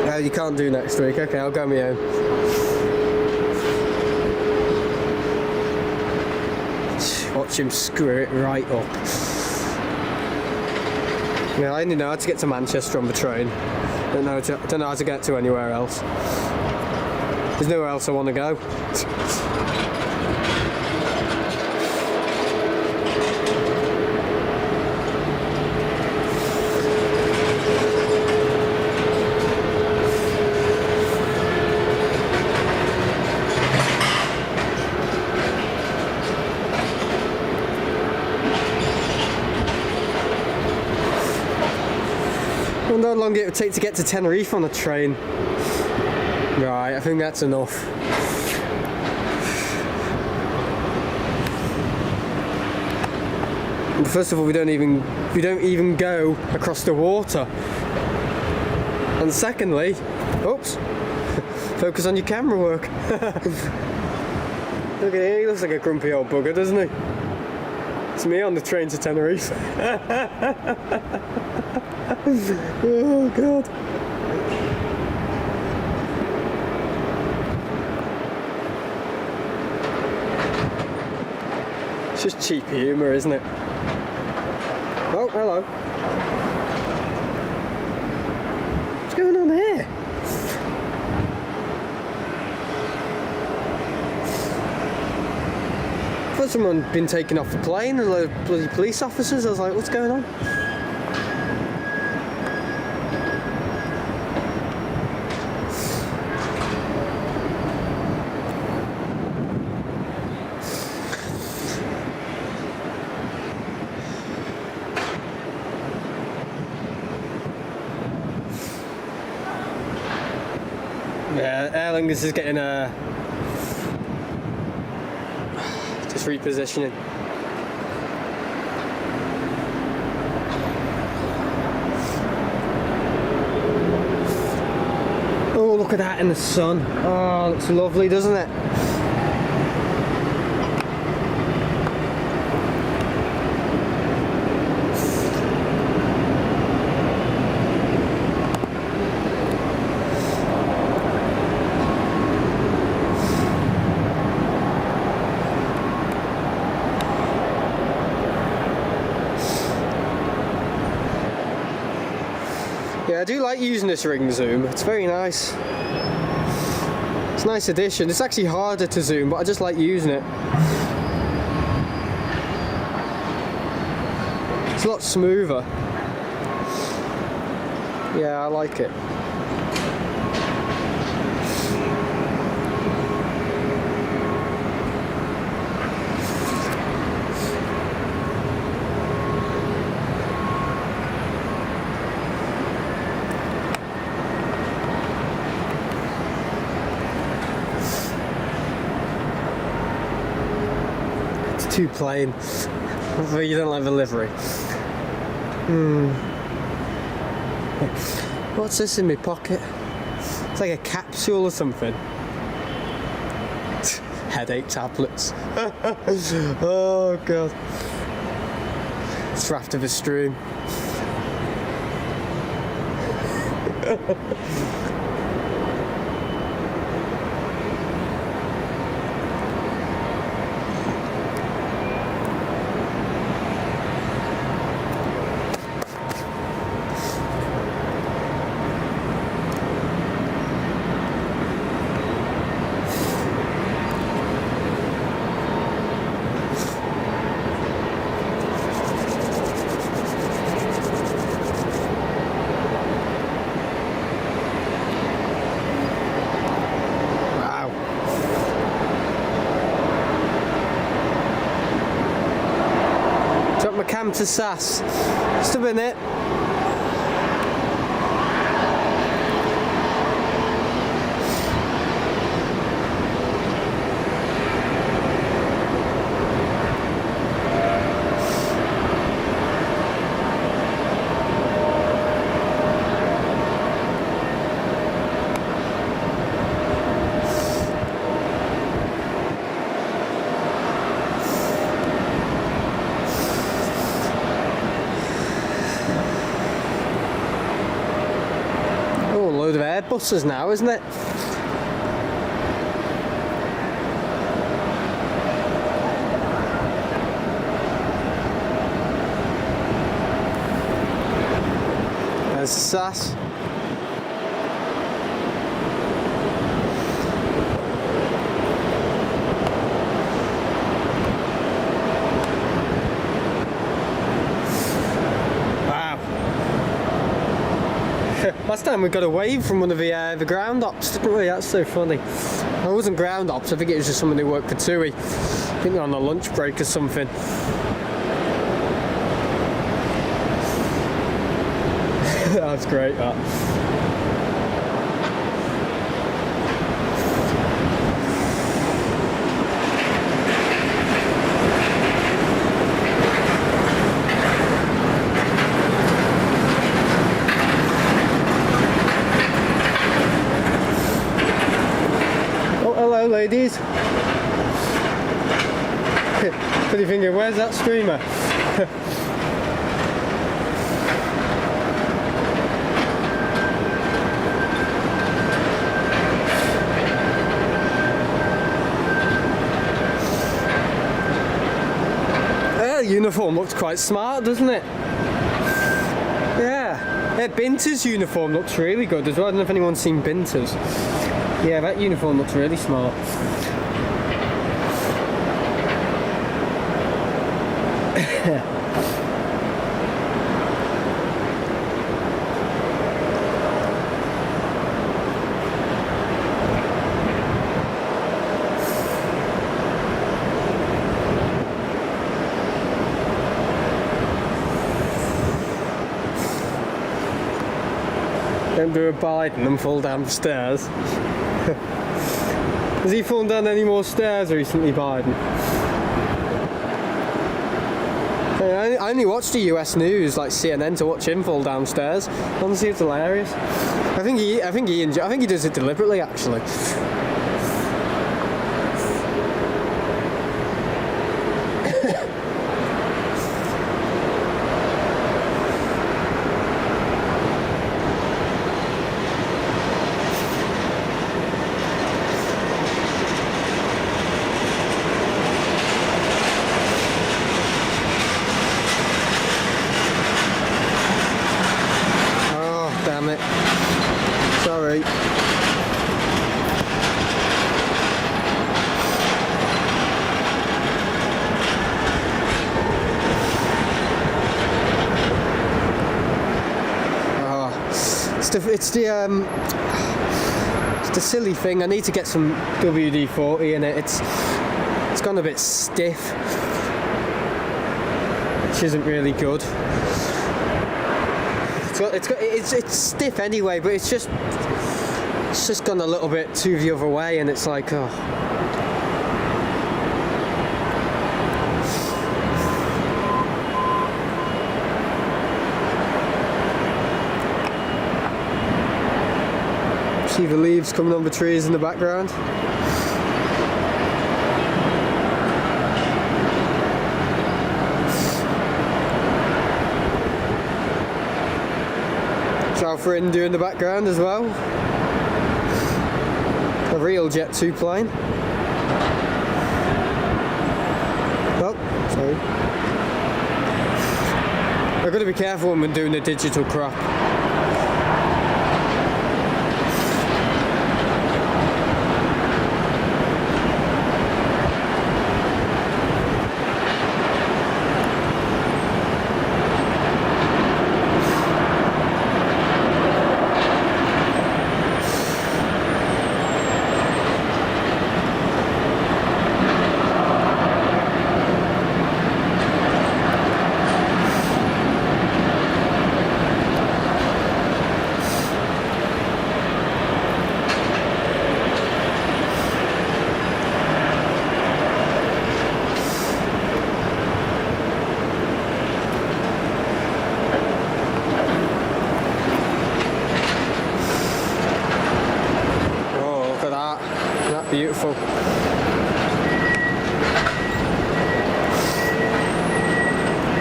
Speaker 1: Oh, you can't do next week. Okay, I'll go on my own. Watch him screw it right up. Yeah, I only know how to get to Manchester on the train. Don't know how to get to anywhere else. There's nowhere else I want to go. I wonder how long it would take to get to Tenerife on a train. Right, I think that's enough. First of all, we don't even go across the water. And secondly, oops, focus on your camera work. Look at him, he looks like a grumpy old bugger, doesn't he? It's me on the train to Tenerife. Oh god. It's just cheap humour, isn't it? Oh, hello. What's going on here? I thought someone had been taken off the plane, and a load of bloody police officers. I was like, what's going on? Yeah, Aer Lingus is getting just repositioning. Oh, look at that in the sun. Oh, looks lovely, doesn't it? Yeah, I do like using this ring zoom. It's very nice. It's a nice addition. It's actually harder to zoom, but I just like using it. It's a lot smoother. Yeah, I like it.
Speaker 2: It's too plain. You don't like the livery. What's this in my pocket? It's like a capsule or something. Headache tablets. Oh god. It's raft of a stream. Cam to SAS. Just a minute. Load of Airbuses now, isn't it? There's SAS. Last time we got a wave from one of the ground ops, didn't we? That's so funny. It wasn't ground ops, I think it was just someone who worked for TUI. I think they're on a lunch break or something. That's great, that. Ladies, what are you thinking? Where's that streamer? The uniform looks quite smart, doesn't it? Yeah, Binter's uniform looks really good as well. I don't know if anyone's seen Binter's. Yeah, that uniform looks really smart. Don't do a Biden and fall down the stairs. Has he fallen down any more stairs recently, Biden? I only watched the US news, like CNN, to watch him fall downstairs. Honestly, it's hilarious. I think he does it deliberately, actually. It's the silly thing. I need to get some WD-40 in it. It's gone a bit stiff, which isn't really good. It's stiff anyway, but it's just gone a little bit to the other way, and it's like, oh.
Speaker 1: See the leaves coming on the trees in the background. South Rindu in the background as well. A real Jet 2 plane. Oh, sorry. I've got to be careful when we're doing the digital crop. Beautiful.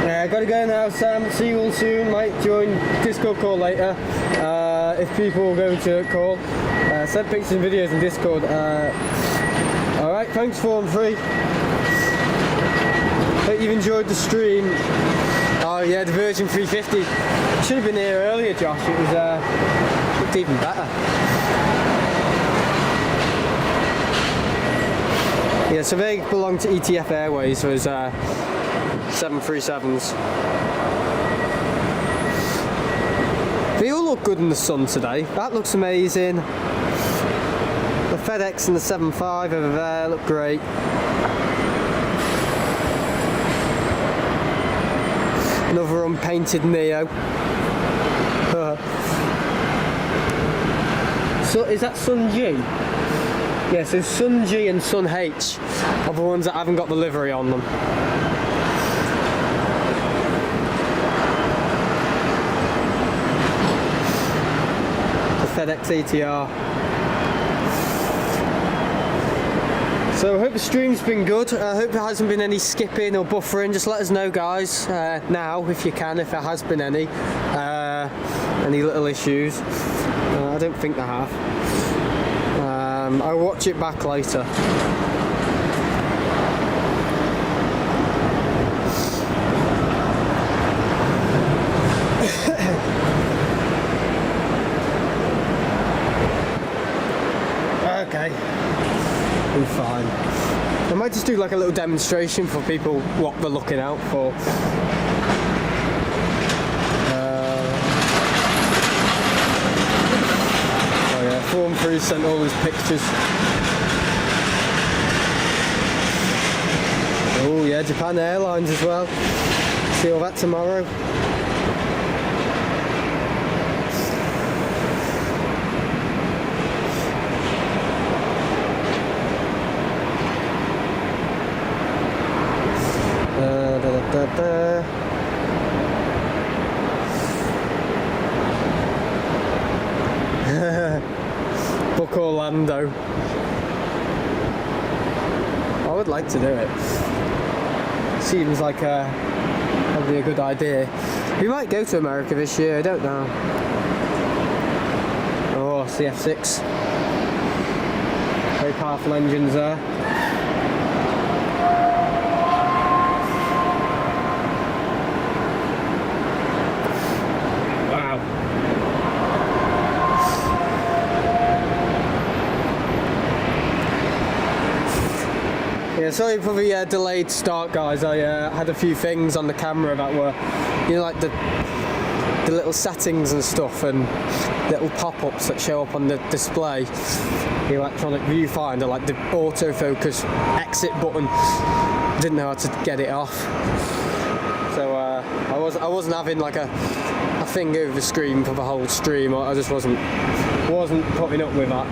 Speaker 1: Yeah, I gotta go now, Sam. See you all soon. Might join Discord call later if people are going to call. Send pictures and videos in Discord. Alright, thanks Form 3. Hope you've enjoyed the stream. Oh yeah, the Virgin 350. Should have been here earlier, Josh. It was looked even better. Yeah, so they belong to ETF Airways, those 737s. They all look good in the sun today. That looks amazing. The FedEx and the 75 over there look great. Another unpainted Neo. So is that Sun G? Yeah, so Sun G and Sun H are the ones that haven't got the livery on them. The FedEx ATR. So I hope the stream's been good. I hope there hasn't been any skipping or buffering. Just let us know, guys, now if you can, if there has been any little issues. I don't think there have. I'll watch it back later. Okay, we're fine. I might just do like a little demonstration for people what they're looking out for. Form 3 sent all his pictures. Oh yeah, Japan Airlines as well. See all that tomorrow. Book Orlando. I would like to do it. Seems like probably a good idea. We might go to America this year, I don't know. Oh, CF6. Very powerful engines there. Yeah, sorry for the delayed start, guys. I had a few things on the camera that were, you know, like the little settings and stuff, and little pop-ups that show up on the display. The electronic viewfinder, like the autofocus exit button. Didn't know how to get it off. So I wasn't having like a thing over the screen for the whole stream. I just wasn't putting up with that.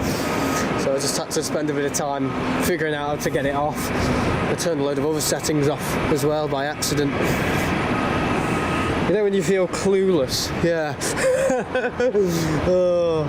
Speaker 1: So I just had to spend a bit of time figuring out how to get it off. I turned a load of other settings off as well by accident. You know when you feel clueless? Yeah. Oh.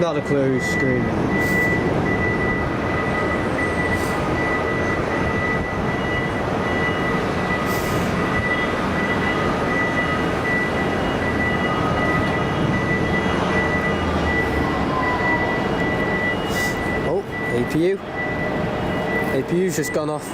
Speaker 1: Not a clue, screen. Oh, APU. APU's just gone off.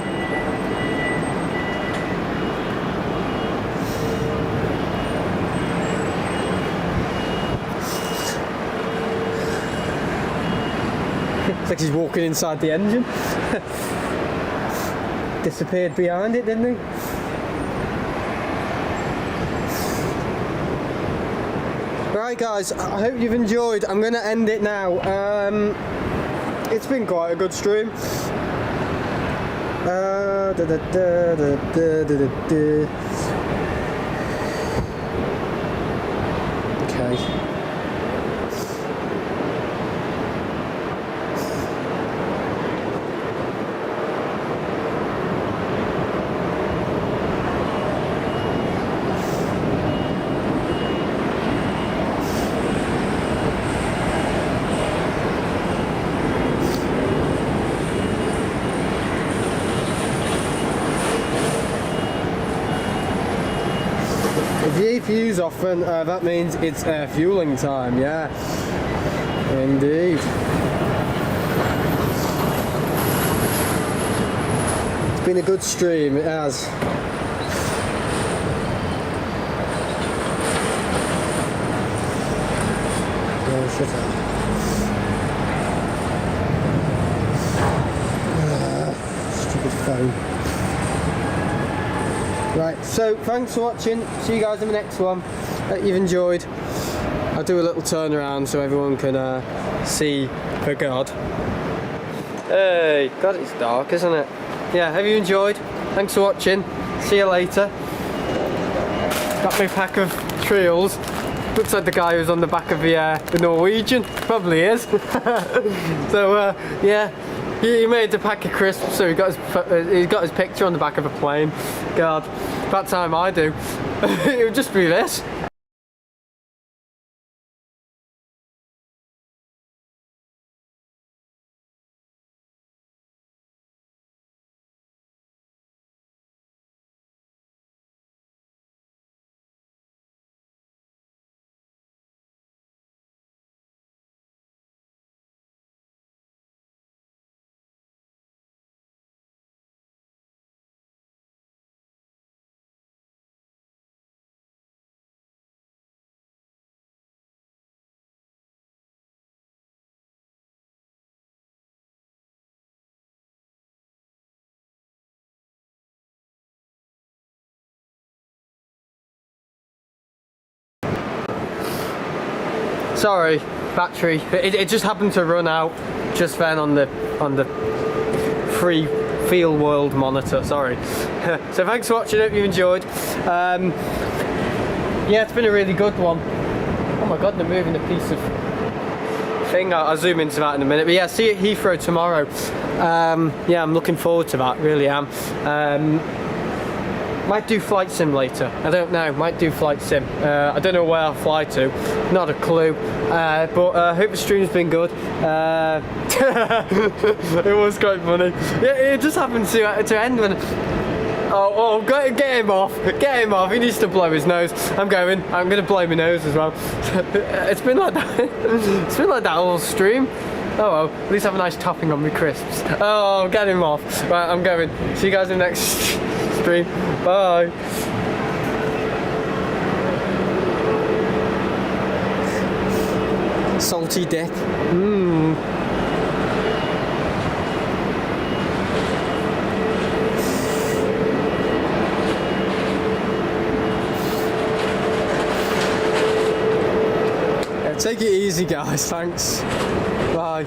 Speaker 1: Looks like he's walking inside the engine. Disappeared behind it, didn't he? Right guys, I hope you've enjoyed. I'm going to end it now. It's been quite a good stream. Okay. If the APU's off, then that means it's fueling time, yeah. Indeed. It's been a good stream, it has. Oh, shut up. Stupid phone. Right, so thanks for watching. See you guys in the next one. Hope you've enjoyed. I'll do a little turnaround so everyone can see the God. Hey, God, it's dark, isn't it? Yeah, have you enjoyed? Thanks for watching. See you later. Got my pack of trails. Looks like the guy who's on the back of the Norwegian. Probably is. So, yeah. He made a pack of crisps, so he got his picture on the back of a plane. God, about time I do. It would just be this. Sorry, battery. It just happened to run out just then on the free field world monitor. Sorry. So thanks for watching. Hope you enjoyed. Yeah, it's been a really good one. Oh my God, they're moving a piece of thing. I'll zoom into that in a minute. But yeah, see you at Heathrow tomorrow. Yeah, I'm looking forward to that. Really am. Might do flight sim later. I don't know. Might do flight sim. I don't know where I'll fly to. Not a clue. But I hope the stream's been good. It was quite funny. Yeah, it just happened to end when. Oh, get him off! Get him off! He needs to blow his nose. I'm going to blow my nose as well. It's been like that. It's been like that whole stream. Oh well, at least have a nice topping on my crisps. Oh, get him off. Right, I'm going. See you guys in the next stream. Bye. Salty dip. Mmm. Take it easy, guys. Thanks. Bye.